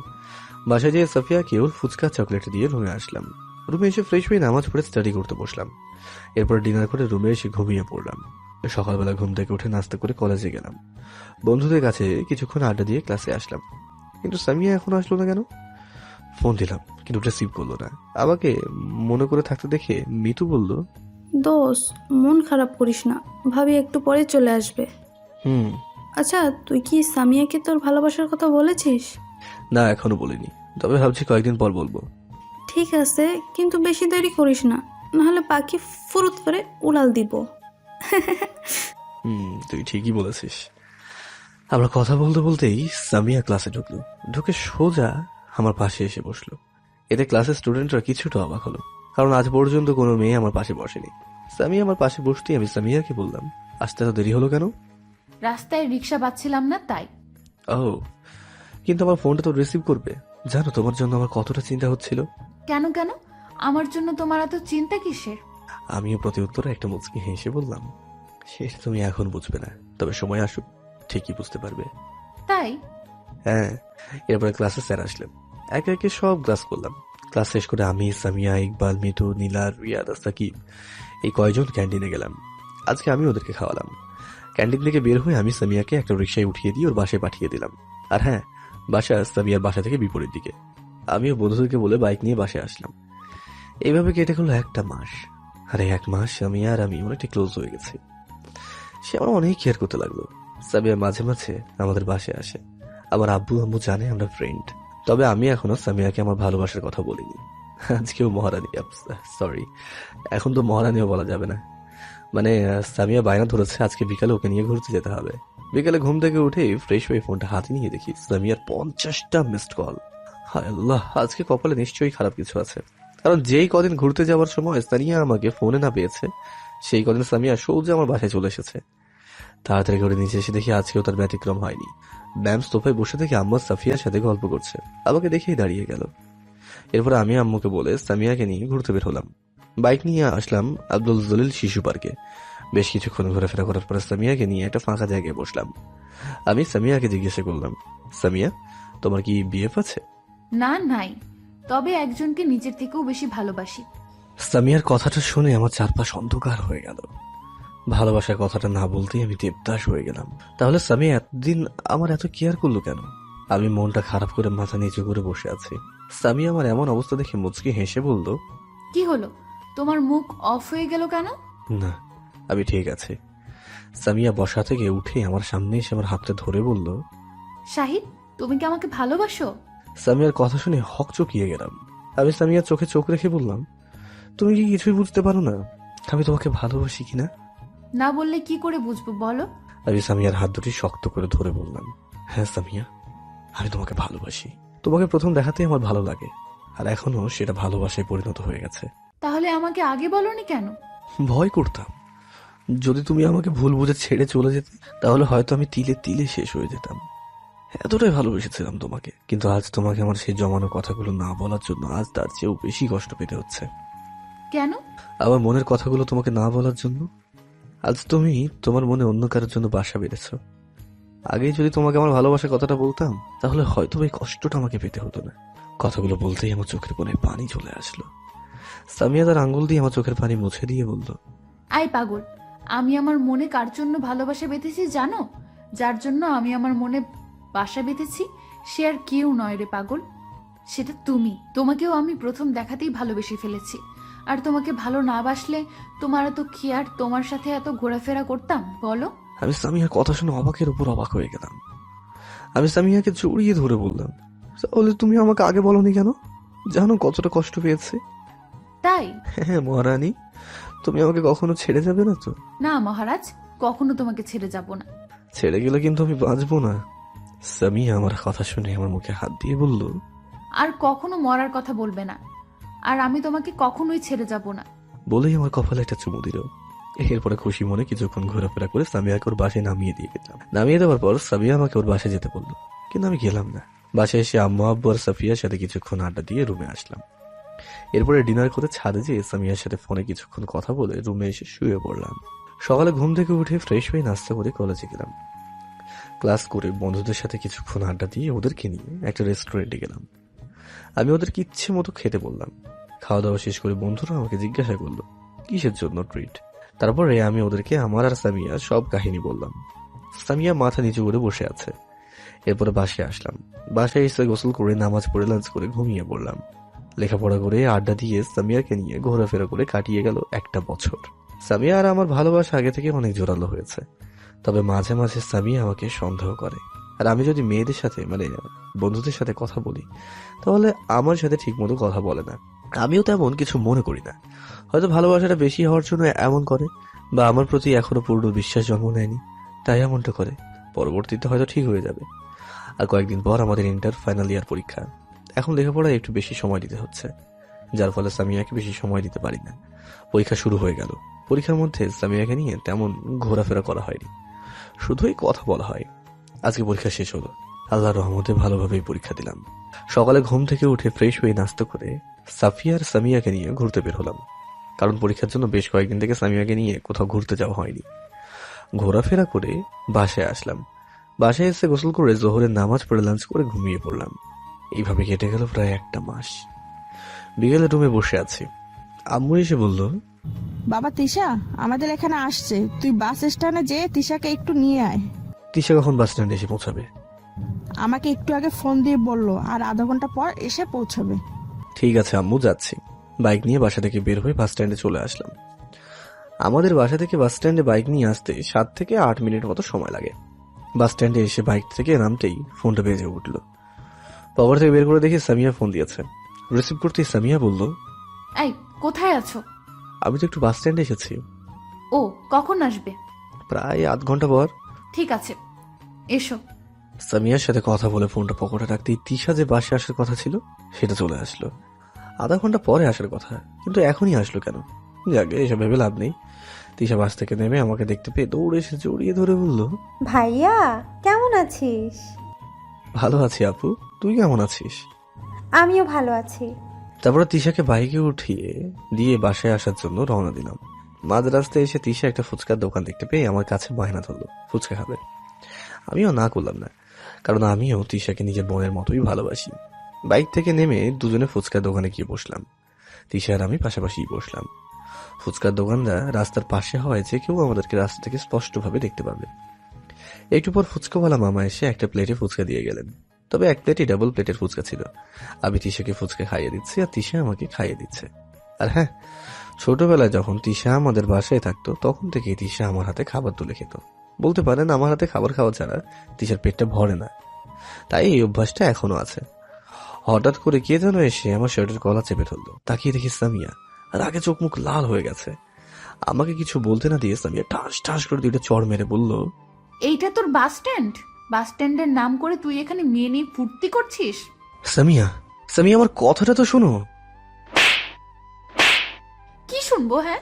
বাসায় যেয়ে সাফিয়াকে ওর ফুচকা চকলেট দিয়ে রুমে আসলাম। রুমে এসে ফ্রেশ হয়ে নামাজ পড়ে স্টাডি করতে বসলাম। এরপর ডিনার করে রুমে এসে ঘুমিয়ে পড়লাম। সকালবেলা ঘুম থেকে উঠে নাস্তা করে কলেজে গেলাম। বন্ধুদের কাছে কিছুক্ষণ আড্ডা দিয়ে ক্লাসে আসলাম। কিন্তু সামিয়া এখন আসলো না কেন? ফোন দিলাম কিন্তু রিসিভ করলো না। আমাকে মনে করে থাকতে দেখে মিতু বলল, দোষ, মন খারাপ করিস না, ভাবি একটু পরে চলে আসবে। আচ্ছা, তুই কি সামিয়াকে তোর ভালোবাসার কথা বলেছিস? না এখনো বলিনি, তবে ভাবছি কয়েকদিন পর বলবো। ঠিক আছে, কিন্তু বেশি দেরি করিস না, নাহলে পাখি ফুরুত করে উড়াল দিব। তুই ঠিকই বলেছিস। আমরা কথা বলতে বলতেই সামিয়া ক্লাসে ঢুকলো। ঢুকে সোজা আমার পাশে এসে বসলো। এতে ক্লাসের স্টুডেন্টরা কিছুটা অবাক হলো, কারণ আজ পর্যন্ত কোনো মেয়ে আমার পাশে বসেনি। সামিয়া আমার পাশে বসতেই আমি সামিয়াকে বললাম, আসতে এত দেরি হলো কেন? রাস্তায় রিক্সা পাচ্ছিলাম না তাই। ও, কিন্তু আমার ফোনটা তো রিসিভ করবে। জানো তোমার জন্য আমার কতটা চিন্তা হচ্ছিল। কেন কেন? আমার জন্য তোমার এত চিন্তা কিসের? আমিও প্রতি উত্তরে একটা মুচকি হেসে বললাম, সেটা তুমি এখন বুঝবে না, তবে সময় আসুক ঠিকই বুঝতে পারবে। তাই? হ্যাঁ। এরপরে ক্লাসে স্যার আসলেন। একে একে সব ক্লাস করলাম। ক্লাস শেষ করে আমি, সামিয়া, ইকবাল, মিতু, নীলা, রিয়াদ, সাকিব এই কয়জন ক্যান্টিনে গেলাম। আজকে আমি ওদেরকে খাওয়ালাম। ক্যান্টিন থেকে বের হয়ে আমি সামিয়াকে একটা রিক্সায় উঠিয়ে দিয়ে ওর বাসায় পাঠিয়ে দিলাম। আর হ্যাঁ, বাসা সামিয়ার বাসা থেকে বিপরীত দিকে। আমিও বন্ধুদেরকে বলে বাইক নিয়ে বাসায় আসলাম। এইভাবে কেটে গেল একটা মাস। আর এই 1 মাস সামিয়া আর আমি অনেকটা ক্লোজ হয়ে গেছি। সে আমার অনেক কেয়ার করতে লাগলো। সামিয়া মাঝে মাঝে আমাদের বাসায় আসে। আমার আব্বু আম্মু জানে আমরা ফ্রেন্ড, তবে আমি এখনো সামিয়াকে আমার ভালোবাসার কথা বলিনি। আজকেও মহারানী, সরি, এখন তো মহারানীও বলা যাবে না। মানে সামিয়া বায়না ধরেছে আজকে বিকালে ওকে নিয়ে ঘুরতে যেতে হবে। বিকালে ঘুম থেকে উঠে ফ্রেশ হয়ে ফোনটা হাতে নিয়ে দেখি সামিয়ার 50টা মিসড কল। হায় আল্লাহ, আজকে কপালে নিশ্চয়ই খারাপ কিছু আছে, কারণ যেই কদিন ঘুরতে যাওয়ার সময় সানিয়া আমাকে ফোনে না পেয়েছে, সেই কদিন সামিয়া সোজা আমার বাসায় চলে এসেছে। তাড়াতাড়ি করে নিচে এসে দেখি আজকেও তার ব্যতিক্রম হয়নি। ম্যাম সোফায় বসে থেকে আম্মা সাফিয়ার সাথে গল্প করছে, আমাকে দেখেই দাঁড়িয়ে গেল। এরপর আমি আম্মুকে বলে সামিয়াকে নিয়ে ঘুরতে বের হলাম। বাইক নিয়ে আসলাম আব্দুল জলিল শিশু পার্কে। বেশ কিছুক্ষণ ঘোরাফেরা করার পরে সামিয়াকে নিয়ে একটা ফাঁকা জায়গায় বসলাম। আমি সামিয়াকে জিজ্ঞাসা করলাম, সামিয়া তোমার কি বিএফ আছে? না, নাই, তবে একজনকে নিজের থেকেও বেশি ভালোবাসি। সামিয়ার কথাটা শুনে আমার চারপাশ অন্ধকার হয়ে গেল। ভালোবাসার কথাটা না বলতেই আমি দেবদাস হয়ে গেলাম। তাহলে সামিয়া এতদিন আমার এত কেয়ার করলো কেন? আমি মনটা খারাপ করে মাথা নিচু করে বসে আছি। সামিয়া আমার এমন অবস্থা দেখে মুচকি হেসে বলল, কি হলো, তোমার মুখ অফ হয়ে গেল কেন? না, আমি ঠিক আছে। সামিয়া বসা থেকে উঠে আমার সামনে এসে আমার হাতটা ধরে বলল, শাহিদ, তুমি কি আমাকে ভালোবাসো? সামিয়ার কথা শুনে হকচকিয়ে গেলাম। আমি সামিয়ার চোখে চোখ রেখে বললাম, তুমি কি কিছুই বুঝতে পারো না আমি তোমাকে ভালোবাসি কিনা? না বললে কি করে বুঝবো বলো? আমি সামিয়ার হাত দুটি শক্ত করে ধরে বললাম, হ্যাঁ সামিয়া, আমি তোমাকে ভালোবাসি। তোমাকে প্রথম দেখাতেই আমার ভালো লাগে, আর এখনো সেটা ভালোবাসায় পরিণত হয়ে গেছে। তাহলে আমাকে আগে বলনি কেন? ভয় করতাম, যদি তুমি আমাকে ভুল বুঝে ছেড়ে চলে যেতে তাহলে হয়তো আমি তিলে তিলে শেষ হয়ে যেতাম। এতটাই ভালোবেসেছিলাম তোমাকে, কিন্তু আজ তোমাকে আমার সেই জমানো কথাগুলো না বলার জন্য আজ তার চেয়েও বেশি কষ্ট পেতে হচ্ছে। কেন? আমার মনের কথাগুলো তোমাকে না বলার জন্য। আজ তুমি তোমার মনে অন্য কারোর জন্য বাসা বেঁধেছ। আগেই যদি তোমাকে আমার ভালোবাসার কথাটা বলতাম তাহলে হয়তো এই কষ্টটা আমাকে পেতে হতো না। কথাগুলো বলতেই আমার চোখের কোণে পানি চলে আসলো। সামিয়া তার আঙ্গুল দিয়ে আমার চোখের পানি মুছে দিয়ে বলল, আই পাগল, আমি আমার মনে কার জন্য ভালোবাসা বেঁধেছি জানো? যার জন্য আমি আমার মনে বাসা বেঁধেছি সে আর কেউ নয় রে পাগল, সেটা তুমি। তোমাকেও আমি প্রথম দেখাতেই ভালোবেসে ফেলেছি। আর তোমাকে ভালো না বাসলে তোমার এত কি আর তোমার সাথে এত ঘোরাফেরা করতাম বলো? আমি সামিয়ার কথা শুনে অবাকের উপর অবাক হয়ে গেলাম। আমি সামিয়াকে জড়িয়ে ধরে বললাম, তাহলে তুমি আমাকে আগে বলনি কেন? জানো কতটা কষ্ট পেয়েছে। তাই? হ্যাঁ মহারানী, তুমি আমাকে কখনো ছেড়ে যাবে না তো? না মহারাজ, কখনো তোমাকে ছেড়ে যাব না। ছেড়ে গেলে কিন্তু আমি বাঁচবো না। সামিয়া আমার কথা শুনে আমার মুখে হাত দিয়ে বলল, আর কখনো মরার কথা বলবে না, আর আমি তোমাকে কখনোই ছেড়ে যাব না। বলেই আমার কপালে একটা চুমু দিল। এরপরে খুশি মনে কিছুক্ষণ ঘোরাফেরা করে সামিয়াকে ওর বাসায় নামিয়ে দিয়ে গেলাম। নামিয়ে দেওয়ার পর সামিয়া আমাকে ওর বাসায় যেতে বললো, কিন্তু আমি গেলাম না। বাসায় এসে আম্মু আব্বু আর সাফিয়ার সাথে কিছুক্ষণ আড্ডা দিয়ে রুমে আসলাম। এরপরে ডিনার করে ছাদে যেয়ে সামিয়ার সাথে ফোনে কিছুক্ষণ কথা বলে রুমে এসে শুয়ে পড়লাম। সকালে ঘুম থেকে উঠে ফ্রেশ হয়ে নাস্তা করে কলেজে গেলাম। ক্লাস করে বন্ধুদের সাথে কিছুক্ষণ আড্ডা দিয়ে ওদেরকে নিয়ে একটা রেস্টুরেন্টে গেলাম। আমি ওদেরকে ইচ্ছে মতো খেতে বললাম। খাওয়া দাওয়া শেষ করে বন্ধুরা আমাকে জিজ্ঞাসা করলো কিসের জন্য ট্রিট। তারপরে আমি ওদেরকে আমার আর সামিয়া সব কাহিনী বললাম। সামিয়া মাথা নিচু করে বসে আছে। এরপরে বাসায় আসলাম। বাসায় এসে গোসল করে নামাজ পড়ে লাঞ্চ করে ঘুমিয়ে পড়লাম। লেখাপড়া করে আড্ডা দিয়ে সামিয়াকে নিয়ে ঘোরাফেরা করে কাটিয়ে গেল একটা বছর। সামিয়া আর আমার ভালোবাসা আগে থেকে অনেক জোরালো হয়েছে, তবে মাঝে মাঝে সামিয়া আমাকে সন্দেহ করে। আর আমি যদি মেয়েদের সাথে বন্ধুদের সাথে কথা বলি তাহলে আমার সাথে ঠিক মতো কথা বলে না। আমিও তেমন কিছু মনে করি না, হয়তো ভালোবাসাটা বেশি হওয়ার জন্য এমন করে, বা আমার প্রতি এখনো পূর্ণ বিশ্বাস জন্ম নেয়নি তাই এমনটা করে। পরবর্তীতে হয়তো ঠিক হয়ে যাবে। আর কয়েকদিন পর আমাদের ইন্টার ফাইনাল ইয়ার পরীক্ষা। এখন লেখাপড়ায় একটু বেশি সময় দিতে হচ্ছে, যার ফলে সামিয়াকে বেশি সময় দিতে পারি না। পরীক্ষা শুরু হয়ে গেল। পরীক্ষার মধ্যে সামিয়াকে নিয়ে তেমন ঘোরাফেরা করা হয়নি, শুধুই কথা বলা হয়। আজকে পরীক্ষা শেষ হলো, আল্লাহর রহমতে ভালোভাবেই পরীক্ষা দিলাম। সকালে ঘুম থেকে উঠে ফ্রেশ হয়ে নাস্তা করে সাফিয়া আর সামিয়াকে নিয়ে ঘুরতে বের হলাম, কারণ পরীক্ষার জন্য বেশ কয়েকদিন থেকে সামিয়াকে নিয়ে কোথাও ঘুরতে যাওয়া হয়নি। ঘোরাফেরা করে বাসায় আসলাম। বাসায় এসে গোসল করে জোহরের নামাজ পড়ে লাঞ্চ করে ঘুমিয়ে পড়লাম। এইভাবে কেটে গেল প্রায় একটা মাস। বিকেলে রুমে বসে আছি, আম্মু এসে বলল, বাবা তিশা আমাদের এখানে আসছে, তুই বাস স্ট্যান্ডে যেয়ে তিশাকে একটু নিয়ে আয়। তিশা কখন বাস স্ট্যান্ডে এসে পৌঁছাবে? আমাকে একটু আগে ফোন দিয়ে বললো আর আধা ঘন্টা পর এসে পৌঁছাবে। ঠিক আছে আম্মু, যাচ্ছি। বাইক নিয়ে বাসা থেকে বের হয়ে বাস স্ট্যান্ডে চলে আসলাম। আমাদের বাসা থেকে বাস স্ট্যান্ডে বাইক নিয়ে আসতে 7 থেকে 8 মিনিট মতো সময় লাগে। বাস স্ট্যান্ডে এসে বাইক থেকে নামতেই ফোনটা বেজে উঠল। পকেট থেকে বের করে দেখি সামিয়া ফোন দিয়েছে। রিসিভ করতেই সামিয়া বলল, এই কোথায় আছো? আমি তো একটু বাস স্ট্যান্ডে এসেছি। ও কখন আসবে? প্রায় আধ ঘন্টা পর। ঠিক আছে এসো। সামিয়ার সাথে কথা বলে ফোনটা পকেটে রাখতেই তিশা যে বাসে আসার কথা ছিল সেটা চলে আসলো। আধা ঘন্টা পরে আসার কথা, কিন্তু এখনই আসলো কেন? যাকে এসব ভেবে লাভ নেই। তিশা বাস থেকে নেমে আমাকে দেখতে পেয়ে দৌড়ে এসে জড়িয়ে ধরে বলল, ভাইয়া কেমন আছিস? ভালো আছি আপু, তুই কেমন আছিস? আমিও ভালো আছি। তারপরে তিশাকে বাইকে উঠিয়ে দিয়ে বাসায় আসার জন্য রওনা দিলাম। মাঝ রাস্তায় এসে তিশা একটা ফুচকার দোকান দেখতে পেয়ে আমার কাছে বায়না ধরলো ফুচকা খাবে। আমিও না করলাম না, কারণ আমিও তিশাকে নিজের বোনের মতোই ভালোবাসি। বাইক থেকে নেমে দুজনে ফুচকার দোকানে গিয়ে বসলাম। তিশা আর আমি পাশাপাশি বসলাম। ফুচকার দোকানদার রাস্তার পাশে হওয়ায় যে কেউ আমাদেরকে রাস্তা থেকে স্পষ্টভাবে দেখতে পাবে। একটু পর ফুচকাওয়ালা মামা এসে একটা প্লেটে ফুচকা দিয়ে গেলেন, তবে এক প্লেটই ডাবল প্লেটের ফুচকা ছিল। আমি তিশাকে ফুচকা খাইয়ে দিচ্ছি আর তিশা আমাকে খাইয়ে দিচ্ছে। আর হ্যাঁ, ছোটবেলায় যখন তিশা আমাদের বাসায় থাকতো তখন থেকেই তিশা আমার হাতে খাবার তুলে খেত। বলতে পারেন আমার হাতে খাবার খাওয়া ছাড়া তিশার পেটটা ভরে না, তাই এই অভ্যাসটা এখনো আছে। হঠাৎ করে কে যেন এসে আমার শার্টের কলা চেপে ধরলো। তাকিয়ে দেখি সামিয়া, আর আগে চোখ মুখ লাল হয়ে গেছে। আমাকে কিছু বলতে না দিয়ে সামিয়া ঠাস ঠাস করে দুইটা চড় মেরে বলল, এইটা তোর বাস স্ট্যান্ড? বাস স্ট্যান্ডের নাম করে তুই এখানে মেয়ে নিয়ে ফুর্তি করছিস? সামিয়া, সামিয়া আমার কথাটা তো শোনো। কি শুনবো? হ্যাঁ,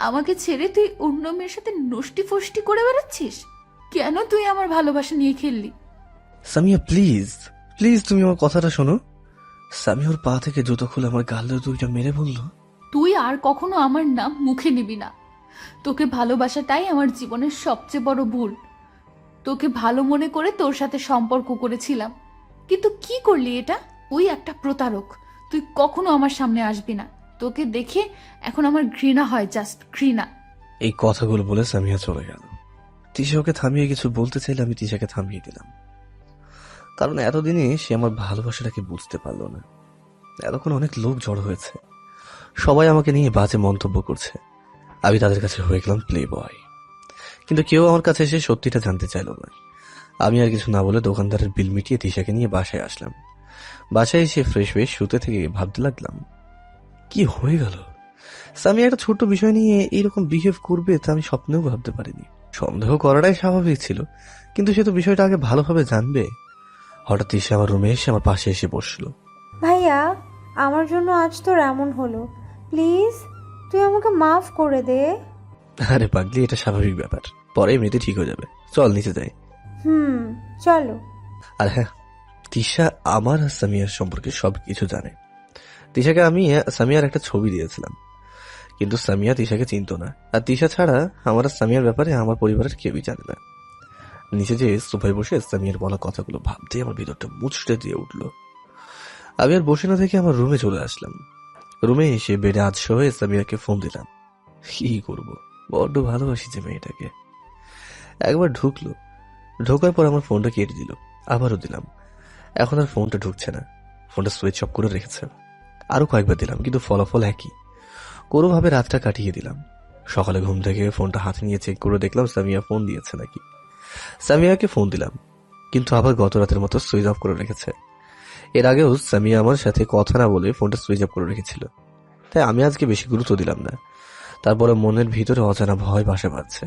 আমাকে ছেড়ে তুই অন্য মেয়ের সাথে নষ্টি ফষ্টি করে বেড়াচ্ছিস? কেন তুই আমার ভালোবাসা নিয়ে খেললি? সামিয়া প্লিজ, প্লিজ তুমি আমার কথাটা শোনো। সামিয়া ওর পা থেকে জুতো খুলে আমার গালে দুইটা মেরে বলল, তুই আর কখনো আমার নাম মুখে নিবি না। তোকে ভালোবাসাটাই আমার জীবনের সবচেয়ে বড় ভুল। তোকে ভালো মনে করে তোর সাথে সম্পর্ক করেছিলাম, কিন্তু কি করলি এটা? তুই একটা প্রতারক। তুই কখনো আমার সামনে আসবি না। তোকে দেখে এখন আমার ঘৃণা হয়, জাস্ট ঘৃণা। এই কথাগুলো বলে সামিয়া চলে গেল। তিশা ওকে থামিয়ে কিছু বলতে চাইলে আমি তিশাকে থামিয়ে দিলাম, কারণ এতদিনে সে আমার ভালোবাসাটাকে বুঝতে পারলো না। এতক্ষণ অনেক লোক জড়ো হয়েছে, সবাই আমাকে নিয়ে বাজে মন্তব্য করছে। আমি তাদের কাছে হয়ে গেলাম প্লে বয়, কিন্তু কেউ আমার কাছে এসে সত্যিটা জানতে চাইলো না। আমি আর কিছু না বলে দোকানদারের বিল মিটিয়ে তিশাকে নিয়ে বাসায় আসলাম। বাসায় এসে ফ্রেশ হয়ে শুতে থেকে ভাবতে লাগলাম, কি হয়ে গেল? সামিয়া একটা ছোট্ট বিষয় নিয়ে এইরকম বিহেভ করবে তা আমি স্বপ্নেও ভাবতে পারিনি। সন্দেহ করাটাই স্বাভাবিক ছিল, কিন্তু সে তো বিষয়টা আগে ভালোভাবে জানবে। হঠাৎ এসে আমার রুমে এসে আমার পাশে এসে বসলো। ভাইয়া, আমার জন্য আজ তোর এমন হলো, প্লিজ তুই আমাকে মাফ করে দে। আরে পাগলি, এটা স্বাভাবিক ব্যাপার, পরে এমনিতে ঠিক হয়ে যাবে। চল নিচে যাই। চলো। আর হ্যাঁ, তিশা আমার আর সামিয়ার সম্পর্কে সবকিছু জানে। তিশাকে আমি সামিয়ার একটা ছবি দিয়েছিলাম, কিন্তু সামিয়া তিশাকে চিনতো না। আর তিশা ছাড়া আমার আর সামিয়ার ব্যাপারে আমার পরিবারের কেউই জানে না। নিচে যে সোফায় বসে সামিয়ার বলা কথাগুলো ভাবতে আমার ভিতরটা মুচড়ে দিয়ে উঠলো। আমি আর বসে না থেকে আমার রুমে চলে আসলাম। রুমে এসে বেডে আধশো হয়ে সামিয়াকে ফোন দিলাম। কি করব, বড্ড ভালোবাসি যে মেয়েটাকে। একবার ঢুকলো, ঢোকার পর আমার ফোনটা কেটে দিল। আবারও দিলাম, এখন আর ফোনটা ঢুকছে না। ফোনটা সুইচ অফ করে রেখেছে। আরো কয়েকবার দিলাম, কিন্তু ফলাফল একই। কোনোভাবে রাতটা কাটিয়ে দিলাম। সকালে ঘুম থেকে ফোনটা হাতে নিয়ে চেক করে দেখলাম সামিয়া ফোন দিয়েছে নাকি। সামিয়াকে ফোন দিলাম, কিন্তু আবার গত রাতের মতো সুইচ অফ করে রেখেছে। এর আগেও সামিয়া আমার সাথে কথা না বলে ফোনটা সুইচ অফ করে রেখেছিল, তাই আমি আজকে বেশি গুরুত্ব দিলাম না। তারপরে মনের ভিতরে অজানা ভয় বাসা বাঁধছে।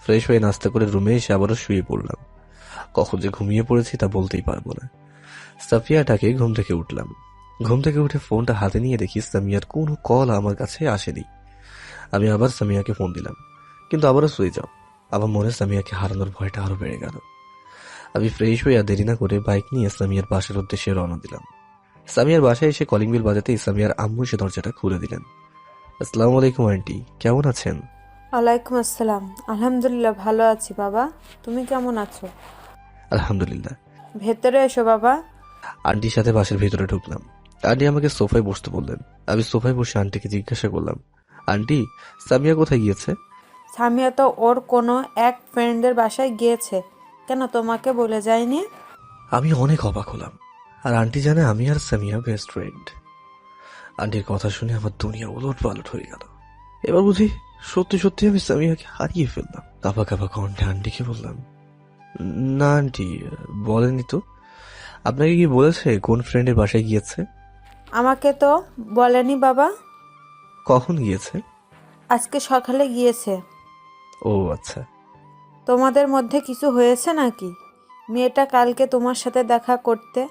ফ্রেশ হয়ে নাস্তা করে রুমে এসে আবারও শুয়ে পড়লাম। কখন যে ঘুমিয়ে পড়েছি তা বলতেই পারবো না। সাফিয়াটাকে ঘুম থেকে উঠলাম। ঘুম থেকে উঠে ফোনটা হাতে নিয়ে দেখি সামিয়ার কোনো কল আমার কাছে আসেনি। আমি আবার সামিয়াকে ফোন দিলাম, কিন্তু আবারও সুইচ অফ। আমার মনে সামিয়াকে হারানোর ভয়টা আরো বেড়ে গেল। আমি ফ্রেশ হয়ে আর দেরি না করে বাইক নিয়ে সামিয়ার বাসার উদ্দেশ্যে রওনা দিলাম। সামিয়ার বাসায় এসে কলিং বেল বাজাতেই সামিয়ার আম্মু এসে দরজাটা খুলে দিলেন। আসসালামু আলাইকুম আন্টি, কেমন আছেন? ওয়ালাইকুম আসসালাম। আলহামদুলিল্লাহ ভালো আছি বাবা, তুমি কেমন আছো? আলহামদুলিল্লাহ। ভেতরে এসো বাবা। আন্টির সাথে বাসার ভিতরে ঢুকলাম। আন্টি আমাকে সোফায় বসতে বললেন। আমি সোফায় বসে আন্টিকে জিজ্ঞাসা করলাম, আন্টি সামিয়া কোথায় গিয়েছে? সামিয়া তো ওর কোনো এক ফ্রেন্ডের বাসায় গিয়েছে। কেন, তোমাকে বলে যায়নি? আমি অনেক অবাক হলাম। আর আন্টি জানে আমি আর সামিয়া বেস্ট ফ্রেন্ড। আন্টির কথা শুনে আমার দুনিয়া উলট পালট হয়ে গেল। এবার বুঝি সত্যি সত্যি আমি সামিয়াকে হারিয়ে ফেললাম। কাঁপা কাঁপা কণ্ঠে আন্টিকে বললাম, না আন্টি, বলেনি তো। আপনাকে কি বলেছে কোন ফ্রেন্ডের বাসায় গিয়েছে? আমাকে তো বলেনি বাবা। কখন গিয়েছে? আজকে সকালে গিয়েছে। ও আচ্ছা। তোমাদের মধ্যে কিছু হয়েছে নাকি? মেয়েটা কালকে তোমার সাথে দেখা করতে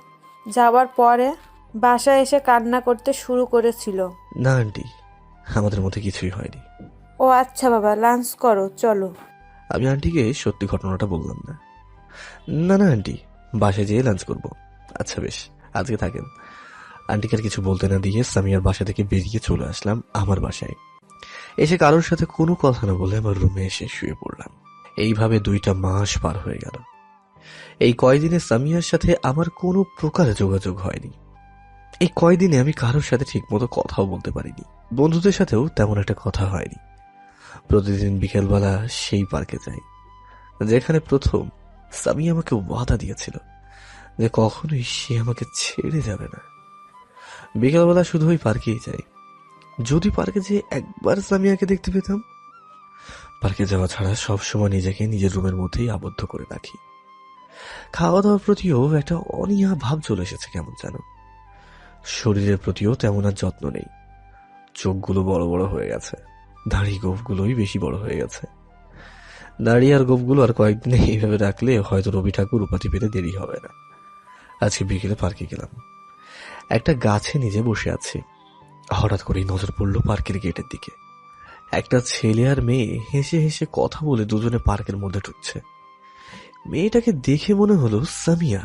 যাওয়ার পরে বাসায় এসে কান্না করতে শুরু করেছিল। না আন্টি, আমাদের মধ্যে কিছুই হয়নি। ও আচ্ছা বাবা, লাঞ্চ করো, চলো। আমি আন্টিকে সত্যি ঘটনাটা বললাম না। না না আন্টি, বাসায় যেয়ে লাঞ্চ করব। আচ্ছা বেশ, আজকে থাকেন। আন্টিকে আর কিছু বলতে না দিয়ে সামিয়ার বাসা থেকে বেরিয়ে চলে আসলাম আমার বাসায়। এসে কারোর সাথে কোনো কথা না বলে আমার রুমে এসে শুয়ে পড়লাম। এইভাবে 2টা মাস পার হয়ে গেল। এই কয়দিনে সামিয়ার সাথে আমার কোনো প্রকার যোগাযোগ হয়নি। এই কয়দিনে আমি কারোর সাথে ঠিকমতো কথাও বলতে পারিনি। বন্ধুদের সাথেও তেমন একটা কথা হয়নি। প্রতিদিন বিকেলবেলা সেই পার্কে যাই, যেখানে প্রথম সামিয়া আমাকে ওয়াদা দিয়েছিল যে কখনোই সে আমাকে ছেড়ে যাবে না। বিকেলবেলা শুধু ওই পার্কেই যাই। যদি পার্কে যেয়ে একবার সামিয়াকে দেখতে পেতাম। পার্কে যাওয়া ছাড়া সবসময় নিজেকে নিজের রুমের মধ্যেই আবদ্ধ করে রাখি। খাওয়া দাওয়ার প্রতিও একটা অনীহা ভাব চলে এসেছে কেমন যেন। শরীরের প্রতিও তেমন আর যত্ন নেই। চোখগুলো বড় বড় হয়ে গেছে, দাড়ি গোফগুলোই বেশি বড় হয়ে গেছে। দাড়ি আর গোফগুলো আর কয়েকদিন এইভাবে রাখলে হয়তো রবি ঠাকুর উপাধি পেতে দেরি হবে না। আজকে বিকেলে পার্কে গেলাম, একটা গাছে নিজে বসে আছি। হঠাৎ করেই নজর পড়লো পার্কের গেটের দিকে। একটা ছেলে আর মেয়ে হেসে হেসে কথা বলে দুজনে পার্কের মধ্যে ঢুকছে। মেয়েটাকে দেখে মনে হলো সামিয়া।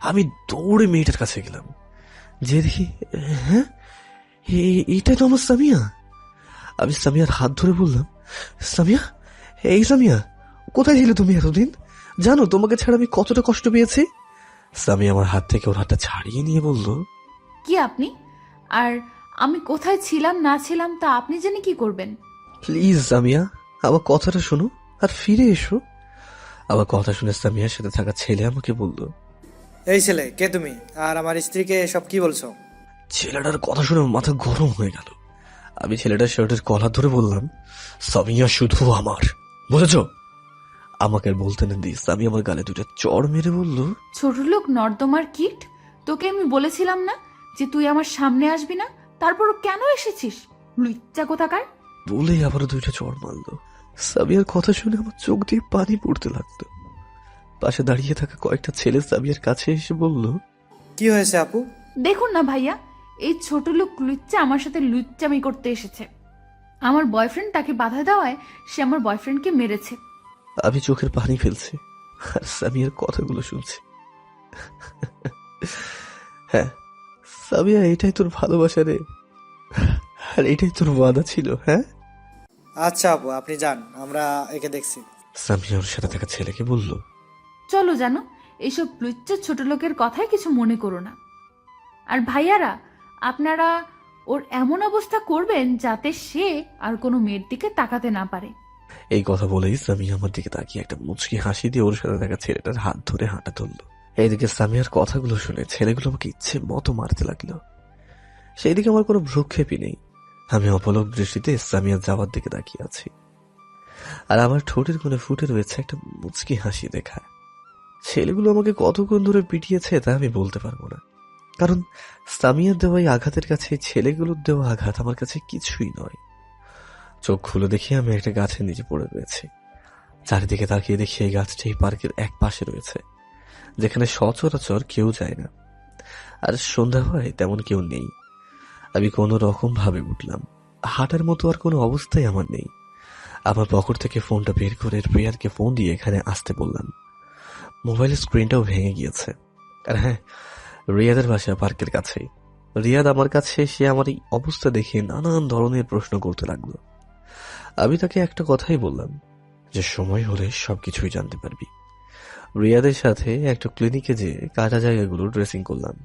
আমি দৌড়ে মেয়েটার কাছে গেলাম, যে দেখি হ্যাঁ এইটাই তো আমার সামিয়া। আমি সামিয়ার হাত ধরে বললাম, সামিয়া, এই সামিয়া, কোথায় ছিলে তুমি এতদিন? জানো তোমাকে ছাড়া আমি কতটা কষ্ট পেয়েছি? সামিয়া আমার হাত থেকে ওর হাতটা ছাড়িয়ে নিয়ে বলল, কি আপনি? আর আমি কোথায় ছিলাম না ছিলাম তা আপনি জেনে কি করবেন? প্লিজ সামিয়া, আমার কথাটা শোনো আর ফিরে এসো। আমার কথা শুনে সামিয়ার সাথে থাকা ছেলে আমাকে বলল, এই ছেলে, কে তুমি? আর আমার স্ত্রীকে এসব কি বলছো? ছেলেটার কথা শুনে আমার মাথা গরম হয়ে গেল। আমি ছেলেটার শার্টের কলার ধরে বললাম, সামিয়া শুধু আমার, বুঝেছ? আমাকে আর বলতে না দিস আমি আমার গালে দুটো চড় মেরে বলল, ছোট লোক নর্দমার কিট, তোকে আমি বলেছিলাম না যে তুই আমার সামনে আসবি না? তারপরও কেন এসেছিস, লুচ্চা কোথাকার! বলে আবার দুইটা চড় মারলো। সামিয়ার কথা শুনে আমার চোখ দিয়ে পানি পড়তে লাগলো। পাশে দাঁড়িয়ে থাকা কয়েকটা ছেলে সামিয়ার কাছে এসে বলল, কি হয়েছে আপু? দেখুন না ভাইয়া, এই ছোট লোক লুচ্চা আমার সাথে লুচ্চামি করতে এসেছে। আমার বয়ফ্রেন্ড তাকে বাধা দেওয়ায় সে আমার বয়ফ্রেন্ডকে মেরেছে। আমি চোখের পানি ফেলছি আর সামিয়ার কথাগুলো শুনছি। হ্যাঁ সামিয়া, এটাই তোর ভালোবাসা রে, আর এটাই তোর ওয়াদা ছিল। হ্যাঁ আচ্ছা আপু, আপনি যান, আমরা একে দেখছি। সামিয়া ওর সাথে থাকা ছেলেকে বলল, চলো, জানো এইসব লুচ্চা ছোট লোকের কথায় কিছু মনে করো না। আর ভাইয়ারা, আপনারা ওর এমন অবস্থা করবেন যাতে সে আর কোনো মেয়ের দিকে তাকাতে না পারে। এই কথা বলেই সামিয়া আমার দিকে তাকিয়ে একটা মুচকি হাসি দিয়ে ওর সাথে থাকা ছেলেটার হাত ধরে হাঁটা তুললো। এইদিকে সামিয়ার কথাগুলো শুনে ছেলেগুলো আমাকে ইচ্ছে মতো মারতে লাগলো। সেই দিকে আমার কোনো ভ্রুক্ষেপই নেই। আমি অপলক দৃষ্টিতে সামিয়ার যাওয়ার দিকে তাকিয়ে আছি, আর আমার ঠোঁটের কোণে ফুটে রয়েছে একটা মুচকি হাসি দেখা। ছেলেগুলো আমাকে কতক্ষণ ধরে পিটিয়েছে তা আমি বলতে পারবো না, কারণ সামিয়ার দেওয়া এই আঘাতের কাছে ছেলেগুলোর দেওয়া আঘাত আমার কাছে কিছুই নয়। চোখ খুলে দেখি আমি একটা গাছের নিচে পড়ে রয়েছি। চারিদিকে তাকিয়ে দেখি এই গাছটি পার্কের এক পাশে রয়েছে, যেখানে সচরাচর কেউ যায় না, আর সন্ধ্যা হয় তেমন কেউ নেই। আমি কোনো রকম ভাবে উঠলাম, হাঁটার মতো আর কোনো অবস্থাই আমার নেই। আমার পকেট থেকে ফোনটা বের করে প্রিয়ারকে ফোন দিয়ে এখানে আসতে বললাম। মোবাইলের স্ক্রিনটাও ভেঙে গিয়েছে। আর হ্যাঁ, রিয়াদের বাসা পার্কের কাছেই। রিয়াদ আমার কাছে এসে আমার এই অবস্থা দেখে নানান ধরনের প্রশ্ন করতে লাগলো। আমি তাকে একটা কথাই বললাম, যে সময় হলে সবকিছুই জানতে পারবি। রিয়াদের সাথে একটা ক্লিনিকে যেয়ে কাটা জায়গাগুলো ড্রেসিং করলাম।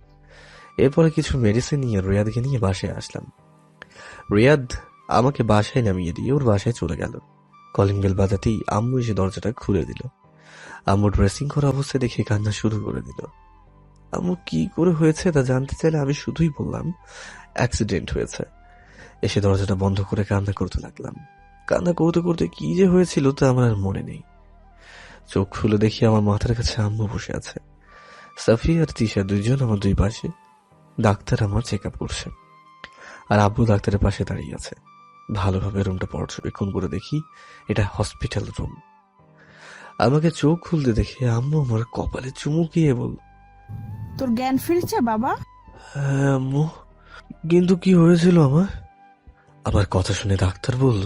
এরপরে কিছু মেডিসিন নিয়ে রিয়াদকে নিয়ে বাসায় আসলাম। রিয়াদ আমাকে বাসায় নামিয়ে দিয়ে ওর বাসায় চলে গেল। কলিং বেল বাজাতেই আম্মু এসে দরজাটা খুলে দিল। আম্মু ড্রেসিং করা অবস্থায় দেখে কান্না শুরু করে দিল। আম্মু কি করে হয়েছে তা জানতে চাইলে আমি শুধুই বললাম অ্যাক্সিডেন্ট হয়েছে। এসে দরজাটা বন্ধ করে কান্না করতে লাগলাম। কান্না করতে করতে কি যে হয়েছিল তা আমার আর মনে নেই। চোখ খুলে দেখি আমার মাথার কাছে আম্মু বসে আছে। সাফি আর তিশা দুইজন আমার দুই পাশে। ডাক্তার আমার চেক আপ করছে, আর আব্বু ডাক্তারের পাশে দাঁড়িয়ে আছে। ভালোভাবে রুমটা পর্যবেক্ষণ করে দেখি এটা হসপিটাল রুম। আমাকে চোখ খুলতে দেখে আম্মু আমার কপালে চুমু দিয়ে বলল, তোর জ্ঞান ফিরছে বাবা? হ্যাঁ আম্মু, কিন্তু কি হয়েছিল আমার? আমার কথা শুনে ডাক্তার বলল,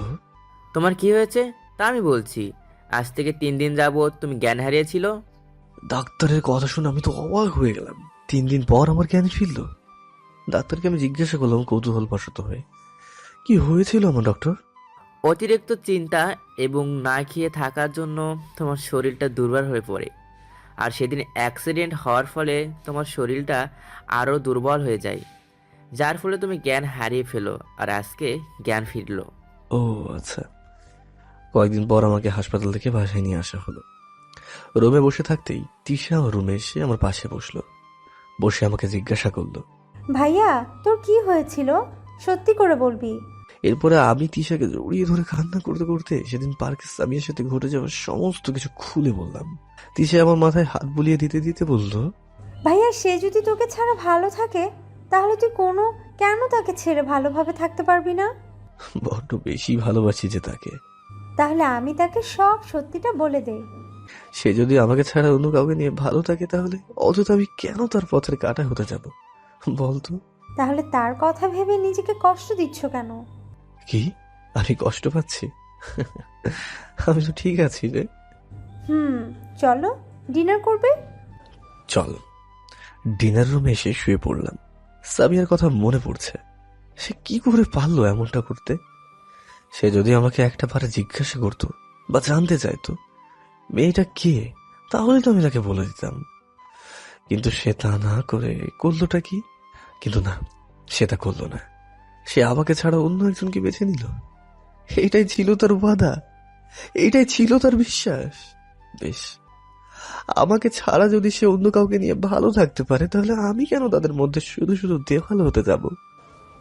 তোমার কি হয়েছে তা আমি বলছি। আজ থেকে 3 দিন যাবত তুমি জ্ঞান হারিয়েছিল। ডাক্তারের কথা শুনে আমি তো অবাক হয়ে গেলাম। 3 দিন পর আমার জ্ঞান ফিরল। ডাক্তারকে আমি জিজ্ঞাসা করলাম কৌতূহল বশত হয়ে, কি হয়েছিল আমার ডক্টর? অতিরিক্ত চিন্তা এবং না খেয়ে থাকার জন্য তোমার শরীরটা দুর্বল হয়ে পড়ে, আর সেদিন অ্যাক্সিডেন্ট হওয়ার ফলে তোমার শরীরটা আরও দুর্বল হয়ে যায়, যার ফলে তুমি জ্ঞান হারিয়ে ফেলো, আর আজকে জ্ঞান ফিরলো। ও আচ্ছা। কয়েকদিন পর আমাকে হাসপাতাল থেকে বাসায় নিয়ে আসা হলো। রুমে বসে থাকতেই তিশা রুমে এসে আমার পাশে বসলো। বসে আমাকে জিজ্ঞাসা করলো, ভাইয়া তোর কি হয়েছিল, সত্যি করে বলবি? এরপরে আমি তিশাকে জড়িয়ে ধরে কান্না করতে করতে সেদিন পার্কে সামিয়ার সাথে ঘটে যাওয়ার সমস্ত কিছু খুলে বললাম। তিশা আমার মাথায় হাত বুলিয়ে দিতে দিতে বলল, ভাইয়া সে যদি তোকে ছাড়া ভালো থাকে তাহলে তুই কেন তাকে ছেড়ে ভালোভাবে থাকতে পারবি না? বড্ড বেশি ভালোবাসি যে তাকে। তাহলে আমি তাকে সব সত্যিটা বলে দেই। সে যদি আমাকে ছাড়া অন্য কাউকে নিয়ে ভালো থাকে তাহলে অযথা আমি কেন তার পথের কাঁটা হতে যাব বলতো? তাহলে তার কথা ভেবে নিজেকে কষ্ট দিচ্ছ কেন? কি, আমি কষ্ট পাচ্ছি? আমি তো ঠিক আছি রে। চলো, ডিনার করবে? চল। ডিনার রুমে এসে শুয়ে পড়লাম। সামিয়ার কথা মনে পড়ছে। সে কি করে পারলো এমনটা করতে? সে যদি আমাকে একটা বার জিজ্ঞাসা করতো বা জানতে চাইতো মেয়েটা কে, তাহলে তো আমি তাকে বলে দিতাম। কিন্তু সে তা না করে করলোটা কি? কিন্তু না, সে তা করলো না। সে আমাকে ছাড়া অন্য একজনকে বেছে নিল। এটাই ছিল তার ওয়াদা, এটাই ছিল তার বিশ্বাস। বেশ, আমাকে ছাড়া যদি সে অন্য কাউকে নিয়ে ভালো থাকতে পারে তাহলে আমি কেন তাদের মধ্যে শুধু শুধু দেওয়াল হতে যাব?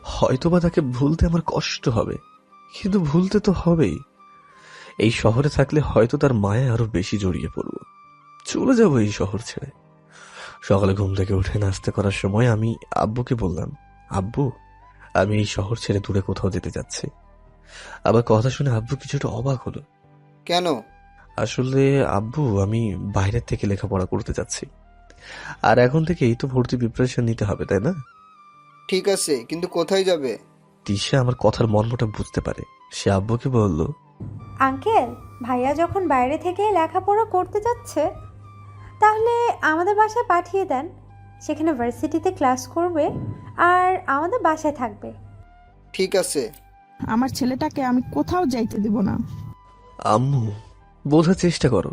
হয়তোবা তাকে ভুলতে আমার কষ্ট হবে, কিন্তু ভুলতে তো হবেই। এই শহরে থাকলে হয়তো তার মায়ে আরো বেশি জড়িয়ে পড়ব। চলে যাব এই শহর ছেড়ে। সকালে ঘুম থেকে উঠে নাস্তা করার সময় আমি আব্বুকে বললাম, আব্বু, আমি এই শহর ছেড়ে দূরে কোথাও যেতে যাচ্ছি। আবার কথা শুনে আব্বু কিছুটা অবাক হলো। কেন? আসলে আব্বু, আমি বাইরের থেকে লেখাপড়া করতে যাচ্ছি, আর এখন থেকেই তো ভর্তি প্রিপারেশন নিতে হবে, তাই না? ঠিক আছে, কিন্তু কোথায় যাবে? তিশা আমার কথার মর্মটা বুঝতে পারে। সে আব্বুকে বলল, আঙ্কেল, ভাইয়া যখন বাইরে থেকে লেখাপড়া করতে যাচ্ছে তাহলে আমাদের বাসায় পাঠিয়ে দেন। সেখানে ভার্সিটিতে ক্লাস করবে আর আমাদের বাসায় থাকবে। ঠিক আছে। আমার ছেলেটাকে আমি কোথাও যাইতে দেব না। আম্মু, বোঝার চেষ্টা করো।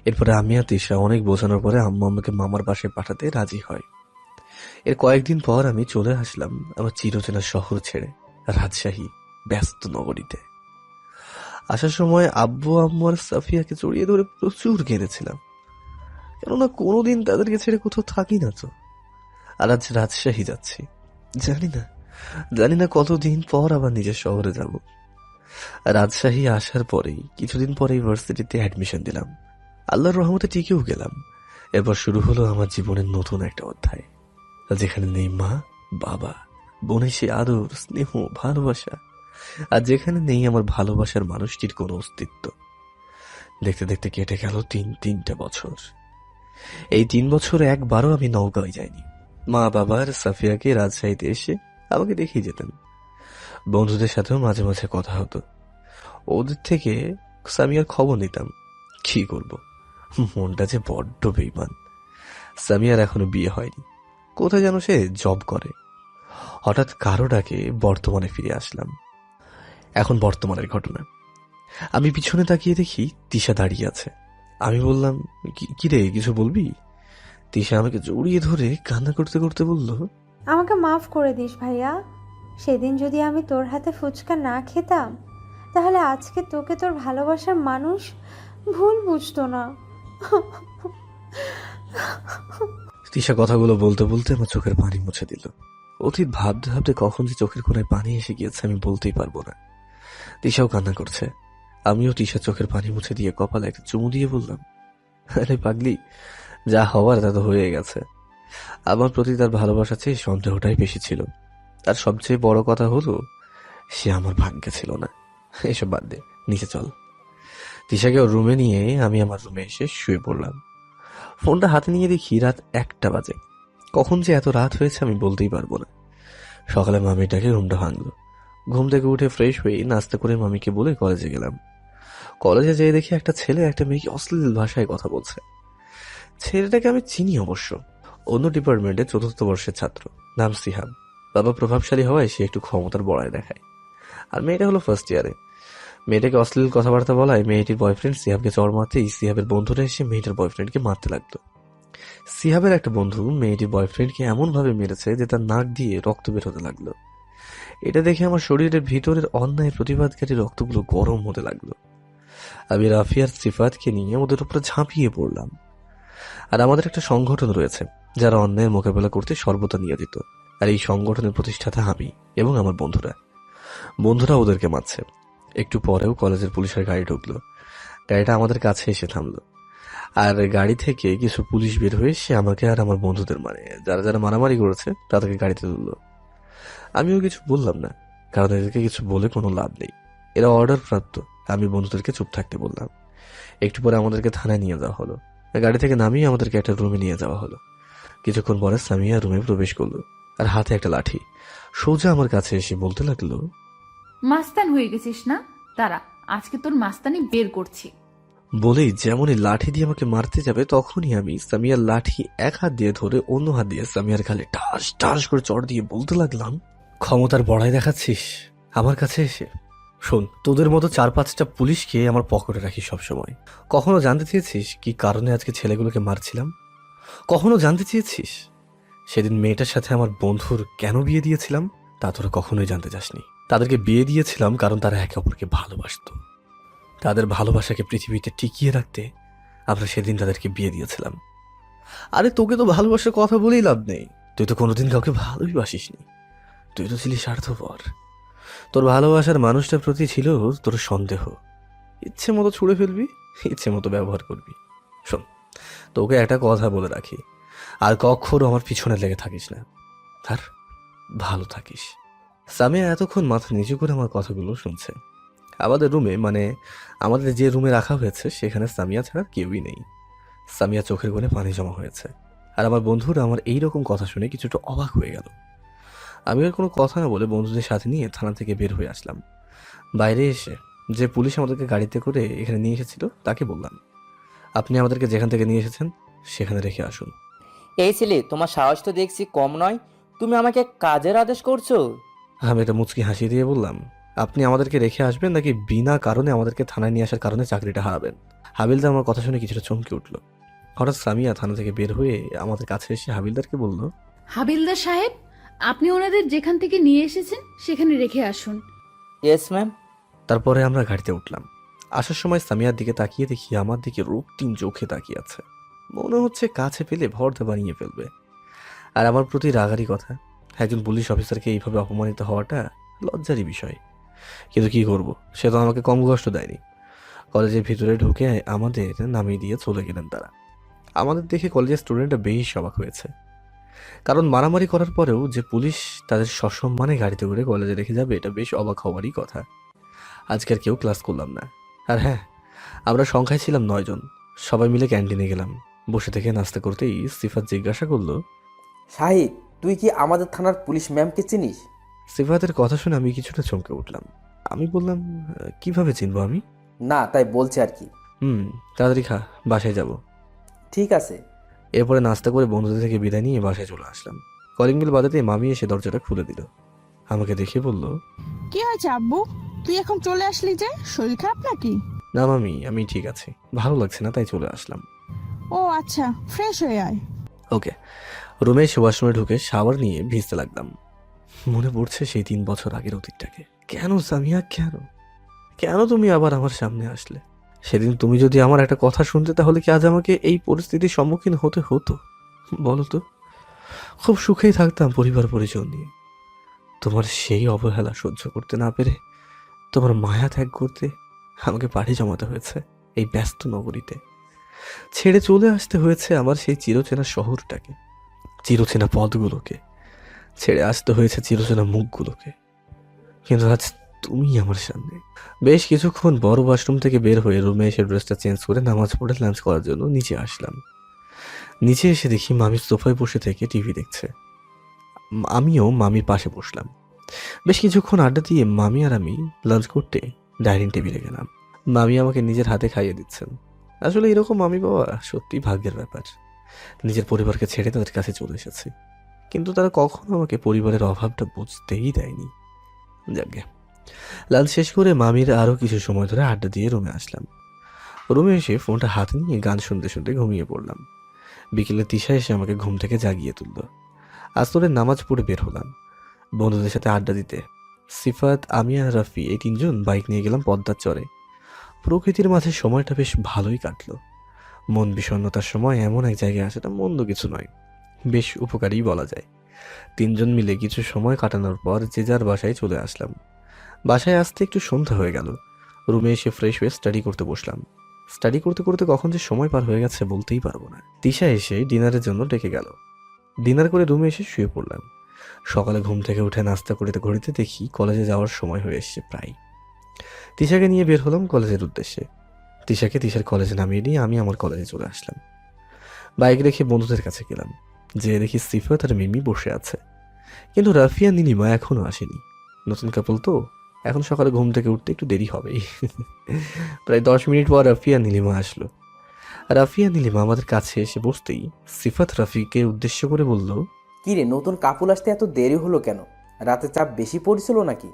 এরপরে আমি আর তিশা অনেক বোঝানোর পরে আম্মু আমাকে মামার বাসায় পাঠাতে রাজি হয়। এর কয়েকদিন পর আমি চলে আসলাম আমার চিরচেনা শহর ছেড়ে রাজশাহী ব্যস্ত নগরীতে। আসার সময় আব্বু, আম্মু আর সাফিয়াকে জড়িয়ে ধরে প্রচুর কেঁদেছিলাম, কেননা কোনোদিন তাদেরকে ছেড়ে কোথাও থাকি না তো। আর আজ রাজশাহী যাচ্ছি। জানি না কতদিন পর আবার নিজের শহরে যাব। রাজশাহী আসার পরেই কিছুদিন পরে ইউনিভার্সিটিতে অ্যাডমিশন দিলাম। আল্লাহর রহমতে টিকেও গেলাম। এরপর শুরু হলো আমার জীবনের নতুন একটা অধ্যায়, যেখানে নেই মা, বাবা, বোনের সে আদর, স্নেহ, ভালোবাসা, আর যেখানে নেই আমার ভালোবাসার মানুষটির কোনো অস্তিত্ব। দেখতে দেখতে কেটে গেল তিনটা বছর। এই 3 বছর একবারও আমি নওগাঁয় যাইনি। মা বাবা আর সাফিয়াকে রাজশাহীতে এসে আমাকে দেখিয়ে যেতেন। বন্ধুদের সাথেও মাঝে মাঝে কথা হতো। ওদের থেকে সামিয়ার খবর নিতাম। কি করব, মনটা যে বড্ড বেইমান। সামিয়ার এখনো বিয়ে হয়নি, কোথায় যেন সে জব করে। হঠাৎ কারো ডাকে বর্তমানে ফিরে আসলাম। এখন বর্তমানের ঘটনা। আমি পিছনে তাকিয়ে দেখি তিশা দাঁড়িয়ে আছে। আমি বললাম, কি রে, কিছু বলবি? তিশা আমাকে জড়িয়ে ধরে কান্না করতে করতে বলল, আমাকে মাফ করে দিস ভাইয়া। সেদিন যদি আমি তোর হাতে ফুচকা না খেতাম তাহলে আজকে তোকে তোর ভালোবাসার মানুষ ভুল বুঝতো না। তিশা কথাগুলো বলতে বলতে আমার চোখের পানি মুছে দিল। অতীত ভাবতে ভাবতে কখন যে চোখের কোণায় পানি এসে গিয়েছে আমি বলতেই পারবো না। তিশাও কান্না করছে। আমিও তিশার চোখের পানি মুছে দিয়ে কপালে একটা চুমু দিয়ে বললাম, আরে পাগলি, যা হওয়ার তা তো হয়ে গেছে। আমার প্রতি তার ভালোবাসা চেয়ে সন্দেহটাই বেশি ছিল। আর সবচেয়ে বড় কথা হলো, সে আমার ভাগ্যে ছিল না। এসব বাদ দে, নিচে চল। তিশাকে ওর রুমে নিয়ে আমি আমার রুমে এসে শুয়ে পড়লাম। ফোনটা হাতে নিয়ে দেখি রাত 1টা বাজে। কখন যে এত রাত হয়েছে আমি বলতেই পারবো না। সকালে মামিটাকে রুমটা ভাঙলো। ঘুম থেকে উঠে ফ্রেশ হয়ে নাস্তা করে মামিকে বলে কলেজে গেলাম। কলেজে যেয়ে দেখি একটা ছেলে একটা মেয়েকে অশ্লীল ভাষায় কথা বলছে। ছেলেটাকে আমি চিনি অবশ্য, অন্য ডিপার্টমেন্টে 4র্থ বর্ষের ছাত্র, নাম সিহাব। বাবা প্রভাবশালী হওয়ায় সে একটু ক্ষমতার বড়ায় দেখায়। আর মেয়েটা হলো ফার্স্ট ইয়ারে। মেয়েটাকে অশ্লীল কথাবার্তা বলায় মেয়েটির বয়ফ্রেন্ড সিহাবকে চড় মারতেই সিহাবের বন্ধুরা এসে মেয়েটার বয়ফ্রেন্ডকে মারতে লাগলো। সিহাবের একটা বন্ধু মেয়েটির বয়ফ্রেন্ডকে এমন ভাবে মেরেছে যে তার নাক দিয়ে রক্ত বের হতে লাগলো। এটা দেখে আমার শরীরের ভিতরের অন্যায় প্রতিবাদকারী রক্তগুলো গরম হতে লাগলো। আমি রাফি আর সিফাতকে নিয়ে ওদের উপরে ঝাঁপিয়ে পড়লাম। আর আমাদের একটা সংগঠন রয়েছে যারা অন্যায়ের মোকাবেলা করতে সর্বদা নিয়োজিত। আর এই সংগঠনের প্রতিষ্ঠাতা আমি এবং আমার বন্ধুরা ওদেরকে মারছে। একটু পরেও কলেজের পুলিশের গাড়ি ঢুকলো। গাড়িটা আমাদের কাছে এসে থামলো। আর গাড়ি থেকে কিছু পুলিশ বের হয়ে সে আমাকে আর আমার বন্ধুদের, মানে যারা যারা মারামারি করেছে তাদেরকে গাড়িতে তুললো। আমিও কিছু বললাম না, কারণ এদেরকে কিছু বলে কোনো লাভ নেই। এরা অর্ডার প্রাপ্ত। আমি বন্ধুদেরকে চুপ থাকতে বললাম। একটু পরে আমাদেরকে থানায় নিয়ে যাওয়া হলো। গাড়ি থেকে নামিয়ে আমাদেরকে একটা রুমে নিয়ে যাওয়া হলো। কিছুক্ষণ পরে সামিয়া রুমে প্রবেশ করলো আর হাতে একটা লাঠি। সোজা আমার কাছে এসে বলতে লাগলো, মাস্তান হয়ে গেছিস না? দাঁড়া, আজকে তোর মাস্তানি বের করছি। বলেই যেমনই লাঠি দিয়ে আমাকে মারতে যাবে তখনই আমি সামিয়ার লাঠি এক হাত দিয়ে ধরে অন্য হাত দিয়ে সামিয়ার গালে টাস টাস করে চড় দিয়ে বলতে লাগলাম, ক্ষমতার বড়াই দেখাচ্ছিস আমার কাছে এসে? শোন, তোদের মতো 4-5টা পুলিশকে আমার পকেটে রাখি সবসময়। কখনো জানতে চেয়েছিস কি কারণে আজকে ছেলেগুলোকে মারছিলাম? কখনো জানতে চেয়েছিস সেদিন মেয়েটার সাথে আমার বন্ধুর কেন বিয়ে দিয়েছিলাম? তা তোরা কখনোই জানতে চাসনি। তাদেরকে বিয়ে দিয়েছিলাম কারণ তারা একে অপরকে ভালোবাসতো। তাদের ভালোবাসাকে পৃথিবীতে টিকিয়ে রাখতে আমরা সেদিন তাদেরকে বিয়ে দিয়েছিলাম। আরে তোকে তো ভালোবাসার কথা বলেই লাভ নেই। তুই তো কোনোদিন কাউকে ভালোই বাসিসনি। তুই তো ছিলি স্বার্থপর। তোর ভালোবাসার মানুষটার প্রতি ছিল তোর সন্দেহ। ইচ্ছে মতো ছুঁড়ে ফেলবি, ইচ্ছে মতো ব্যবহার করবি। শোন, তোকে একটা কথা বলে রাখি, আর কখনো আমার পিছনে লেগে থাকিস না। আর ভালো থাকিস। সামিয়া এতক্ষণ মাথা নিচু করে আমার কথাগুলো শুনছে। আমাদের রুমে, মানে আমাদের যে রুমে রাখা হয়েছে, সেখানে সামিয়া ছাড়া কেউই নেই। সামিয়া চোখের কোণে পানি জমা হয়েছে। আর আমার বন্ধুরা আমার এইরকম কথা শুনে কিছুটা অবাক হয়ে গেল। আমি আর কোনো কথা না বলে বন্ধুদের সাথে নিয়ে থানা থেকে বের হয়ে আসলাম। বাইরে এসে যে পুলিশ আমাদেরকে গাড়িতে করে এখানে নিয়ে এসেছিল তাকে বললাম, আপনি আমাদেরকে যেখান থেকে নিয়ে এসেছেন সেখানে রেখে আসুন। এই ছেলে, তোমার সাহস তো দেখছি কম নয়। তুমি আমাকে কাজের আদেশ করছো? আমি একটা মুচকি হাসি দিয়ে বললাম, আপনি আমাদেরকে রেখে আসবেন নাকি বিনা কারণে আমাদেরকে থানায় নিয়ে আসার কারণে চাকরিটা হারাবেন? হাবিলদার আমার কথা শুনে কিছুটা চমকে উঠল। হঠাৎ সামিয়া থানা থেকে বের হয়ে আমাদের কাছে এসে হাবিলদারকে বলল, হাবিলদার সাহেব, আপনি ওনাদের যেখান থেকে নিয়ে এসেছেন সেখানে রেখে আসুন। Yes ma'am. তারপরে আমরা গাড়িতে উঠলাম। আসার সময় সামিয়ার দিকে তাকিয়ে দেখি আমার দিকে রক্তিম চোখে তাকিয়ে আছে। মনে হচ্ছে কাছে পেলে ভর্তা বানিয়ে ফেলবে। আর আমার প্রতি রাগারই কথা। একজন পুলিশ অফিসারকে এইভাবে অপমানিত হওয়াটা লজ্জারই বিষয়। কিন্তু কি করব, সে তো আমাকে কম কষ্ট দেয়নি। কলেজের ভিতরে ঢুকে আমাদের নামিয়ে দিয়ে চলে গেলেন তারা। আমাদের দেখে কলেজের স্টুডেন্টরা বেশ অবাক হয়েছে। কারণ মারামারি করার পরেও যে পুলিশ তাদের সসম্মানে গাড়িতে করে কলেজে রেখে যাবে, এটা বেশ অবাক হওয়ারই কথা। আজকের কেউ ক্লাস করলাম না। আর হ্যাঁ, আমরা সংখ্যায় ছিলাম 9 জন। সবাই মিলে ক্যান্টিনে গেলাম। বসে থেকে নাস্তা করতেই সিফাত জিজ্ঞাসা করলো, শাহিদ, তুই কি আমাদের থানার পুলিশ ম্যামকে চিনিস? সিফাতের কথা শুনে আমি কিছুটা চমকে উঠলাম। আমি বললাম, কিভাবে চিনবো আমি? না, তাই বলছে আর কি। তাড়াতাড়ি খা, বাসায় যাব। ঠিক আছে। এরপরে নাস্তা করে বন্ধুদের থেকে বিদায় নিয়ে বাসায় চলে আসলাম। কলিং বেল বাজাতে মামি এসে দরজাটা খুলে দিল। আমাকে দেখে বলল, কি হয়েছে আব্বু, তুই এখন চলে আসলি যে? শরীর খারাপ নাকি? না মামি, আমি ঠিক আছি, ভালো লাগছে না তাই চলে আসলাম। ও আচ্ছা, ফ্রেশ হয়ে আয়। ওকে। রুমে এসে ওয়াশরুমে ঢুকে শাওয়ার নিয়ে ভিজতে লাগলাম। মনে পড়ছে সেই 3 বছর আগের অতীতটাকে। কেন সামিয়া, কেন কেন তুমি আবার আমার সামনে আসলে? সেদিন তুমি যদি আমার একটা কথা শুনতে, তাহলে কি আজ আমাকে এই পরিস্থিতির সম্মুখীন হতে হতো? বলো তো। খুব সুখেই থাকতাম পরিবার পরিজন নিয়ে। তোমার সেই অবহেলা সহ্য করতে না পেরে, তোমার মায়া ত্যাগ করতে আমাকে পাড়ি জমাতে হয়েছে এই ব্যস্ত নগরীতে। ছেড়ে চলে আসতে হয়েছে আমার সেই চিরচেনা শহরটাকে, চিরচেনা পথগুলোকে। ছেড়ে আসতে হয়েছে চিরচেনা মুখগুলোকে। কিন্তু আজ তুমি আমার সামনে। বেশ কিছুক্ষণ বড় ওয়াশরুম থেকে বের হয়ে রুমে এসে ড্রেসটা চেঞ্জ করে নামাজ পড়ে লাঞ্চ করার জন্য নিচে আসলাম। নিচে এসে দেখি মামি সোফায় বসে থেকে টিভি দেখছে। আমিও মামির পাশে বসলাম। বেশ কিছুক্ষণ আড্ডা দিয়ে মামি আর আমি লাঞ্চ করতে ডাইনিং টেবিলে গেলাম। মামি আমাকে নিজের হাতে খাইয়ে দিচ্ছেন। আসলে এরকম মামি পাওয়া সত্যি ভাগ্যের ব্যাপার। নিজের পরিবারকে ছেড়ে তাদের কাছে চলে এসেছি, কিন্তু তারা কখনো আমাকে পরিবারের অভাবটা বুঝতেই দেয়নি। যাকে লাঞ্চ শেষ করে মামির আরও কিছু সময় ধরে আড্ডা দিয়ে রুমে আসলাম। রুমে এসে ফোনটা হাতে নিয়ে গান শুনতে শুনতে ঘুমিয়ে পড়লাম। বিকেলে তিশা এসে আমাকে ঘুম থেকে জাগিয়ে তুলল। আসরের নামাজ পড়ে বের হলাম বন্ধুদের সাথে আড্ডা দিতে। সিফাত, আমি আর রাফি এই 3 জন বাইক নিয়ে গেলাম পদ্মার চরে। প্রকৃতির মাঝে সময়টা বেশ ভালোই কাটলো। মন বিষণ্ণতার সময় এমন এক জায়গায় আসাটা মন্দ কিছু নয়, বেশ উপকারী বলা যায়। 3 জন মিলে কিছু সময় কাটানোর পর যে যার বাসায় চলে আসলাম। বাসায় আসতে একটু সন্ধ্যা হয়ে গেল। রুমে এসে ফ্রেশ হয়ে স্টাডি করতে বসলাম। স্টাডি করতে করতে কখন যে সময় পার হয়ে গেছে বলতেই পারবো না। তিশা এসে ডিনারের জন্য ডেকে গেল। ডিনার করে রুমে এসে শুয়ে পড়লাম। সকালে ঘুম থেকে উঠে নাস্তা করিতে করিতে দেখি কলেজে যাওয়ার সময় হয়ে এসেছে প্রায়। তিশাকে নিয়ে বের হলাম কলেজের উদ্দেশ্যে। তিশাকে তিশার কলেজে নামিয়ে নিয়ে আমি আমার কলেজে চলে আসলাম। বাইক রেখে বন্ধুদের কাছে গেলাম, যেয়ে দেখি সিফাত আর মিমি বসে আছে, কিন্তু রাফিয়া নীলিমা এখনো আসেনি। নতুন কাপল তো, এখন সকালে ঘুম থেকে উঠতে একটু দেরি হবেই। প্রায় 10 মিনিট পর রাফিয়া নীলিমা আসলো। রাফিয়া নীলিমা আমাদের কাছে এসে বসতেই সিফাত রাফিকে উদ্দেশ্য করে বলল, কি রে, নতুন কাপল আসতে এত দেরি হলো কেন? রাতে চাপ বেশি পড়েছিল নাকি?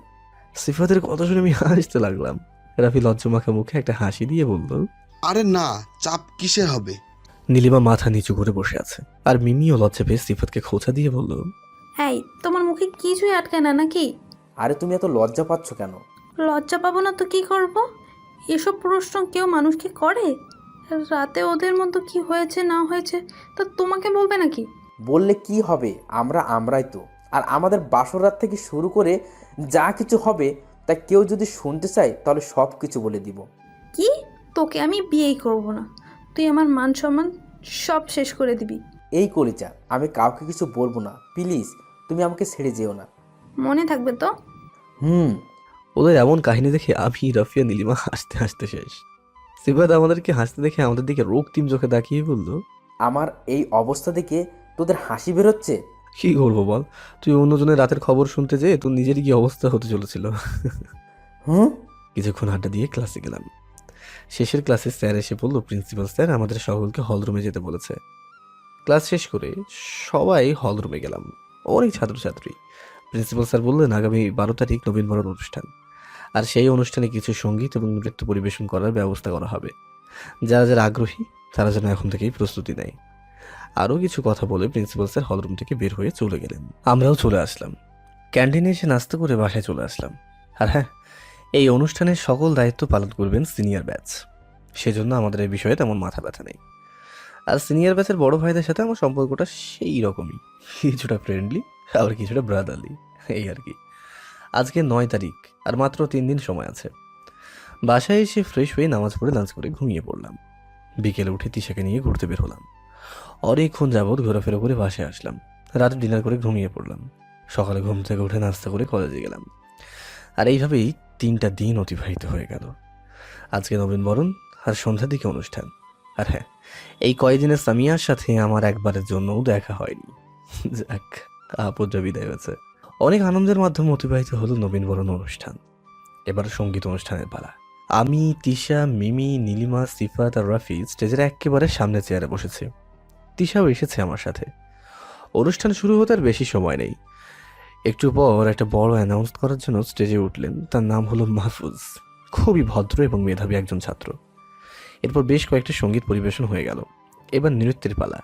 সিফাতের কথা শুনে আমি হাসতে লাগলাম। রাফি লজ্জামাখা মুখে একটা হাসি দিয়ে বলল, আরে না, চাপ কিসের হবে? নীলিমা মাথা নিচু করে বসে আছে, আর মিমিও লজ্জা পেয়ে সিফাতকে খোঁচা দিয়ে বলল, এই তোমার মুখে কিছুই আটকায় না নাকি? আরে তুমি এত লজ্জা পাচ্ছ কেন? লজ্জা পাবো না তো কি করব? এসব প্রশ্ন কেউ মানুষকে করে? রাতে ওদের মতো কি হয়েছে না হয়েছে তা তোমাকে বলবে নাকি? বললে কি হবে, আমরাই তো। আর আমাদের বাসর রাত থেকে শুরু করে যা কিছু হবে তা কেউ যদি শুনতে চায় তাহলে সব কিছু বলে দিব। কি? তোকে আমি বিয়েই করব না, তুই আমার মান সম্মান সব শেষ করে দিবি। এই কলিজা, আমি কাউকে কিছু বলবো না, প্লিজ তুমি আমাকে ছেড়ে যেও না। মনে থাকবে তো? হুম। ওদের এমন কাহিনী দেখে আমি, রাফিয়া, নীলিমা হাসতে হাসতে শেষ। সিফাত আমাদেরকে হাসতে দেখে আমাদের দিকে রক্তিম চোখে তাকিয়ে বলল, আমার এই অবস্থা দেখে তোদের হাসি বেরোচ্ছে? কি করবো বল, তুই অন্যজনের রাতের খবর শুনতে যেয়ে তোর নিজের কি অবস্থা হতে চলেছিল। হুম। কিছুক্ষণ আড্ডা দিয়ে ক্লাসে গেলাম। শেষের ক্লাসে স্যার এসে বলল, প্রিন্সিপাল স্যার আমাদের সকলকে হলরুমে যেতে বলেছে। ক্লাস শেষ করে সবাই হলরুমে গেলাম, অনেক ছাত্রছাত্রী। প্রিন্সিপাল স্যার বললেন, আগামী 12 তারিখ নবীনবরণ অনুষ্ঠান, আর সেই অনুষ্ঠানে কিছু সঙ্গীত এবং নৃত্য পরিবেশন করার ব্যবস্থা করা হবে। যারা যারা আগ্রহী তারা যেন এখন থেকেই প্রস্তুতি নেয়। আরও কিছু কথা বলে প্রিন্সিপাল স্যার হলরুম থেকে বের হয়ে চলে গেলেন। আমরাও চলে আসলাম, ক্যান্টিনে এসে নাস্তা করে বাসায় চলে আসলাম। আর হ্যাঁ, এই অনুষ্ঠানের সকল দায়িত্ব পালন করবেন সিনিয়র ব্যাচ, সেজন্য আমাদের এই বিষয়ে তেমন মাথা ব্যথা নেই। আর সিনিয়র ব্যাচের বড় ভাইদের সাথে আমার সম্পর্কটা সেই রকমই, কিছুটা ফ্রেন্ডলি আবার কিছুটা ব্রাদারলি, এই আর কি। আজকে 9 তারিখ, আর মাত্র 3 দিন সময় আছে। বাসায় এসে ফ্রেশ হয়ে নামাজ পড়ে লাঞ্চ করে ঘুমিয়ে পড়লাম। বিকেলে উঠে তিশাকে নিয়ে ঘুরতে বের হলাম। অনেকক্ষণ যাবৎ ঘোরাফেরা করে বাসায় আসলাম, রাতে ডিনার করে ঘুমিয়ে পড়লাম। সকালে ঘুম থেকে উঠে নাস্তা করে কলেজে গেলাম। আর এইভাবেই 3টা দিন অতিবাহিত হয়ে গেল। আজকে নবীনবরণ আর সন্ধ্যার দিকে অনুষ্ঠান। আর হ্যাঁ, এই কয়েকদিনে সামিয়ার সাথে আমার একবারের জন্যও দেখা হয়নি। যাক, আপদ বিদায় হয়েছে। অনেক আনন্দের মাধ্যমে অতিবাহিত হলো নবীনবরণ অনুষ্ঠান। এবার সঙ্গীত অনুষ্ঠানের পালা। আমি, তিশা, মিমি, নীলিমা, সিফাত আর রাফি স্টেজের একেবারে সামনে চেয়ারে বসেছি। তিশাও এসেছে আমার সাথে। অনুষ্ঠান শুরু হতে আর বেশি সময় নেই। একটু পর একটা বড় অ্যানাউন্স করার জন্য স্টেজে উঠলেন। তার নাম হলো মাহফুজ, খুবই ভদ্র এবং মেধাবী একজন ছাত্র। এরপর বেশ কয়েকটা সঙ্গীত পরিবেশন হয়ে গেল। এবার নৃত্যের পালা।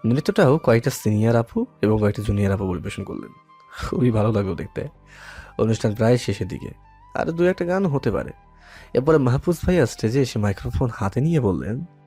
নৃত্যটাও কয়েকটা সিনিয়র আপু এবং কয়েকটা জুনিয়র আপু পরিবেশন করলেন। খুবই ভালো লাগলো দেখতে। অনুষ্ঠান প্রায় শেষের দিকে, আর 2-1 গান হতে পারে। এরপরে মাহফুজ ভাইয়া স্টেজে এসে মাইক্রোফোন হাতে নিয়ে বললেন,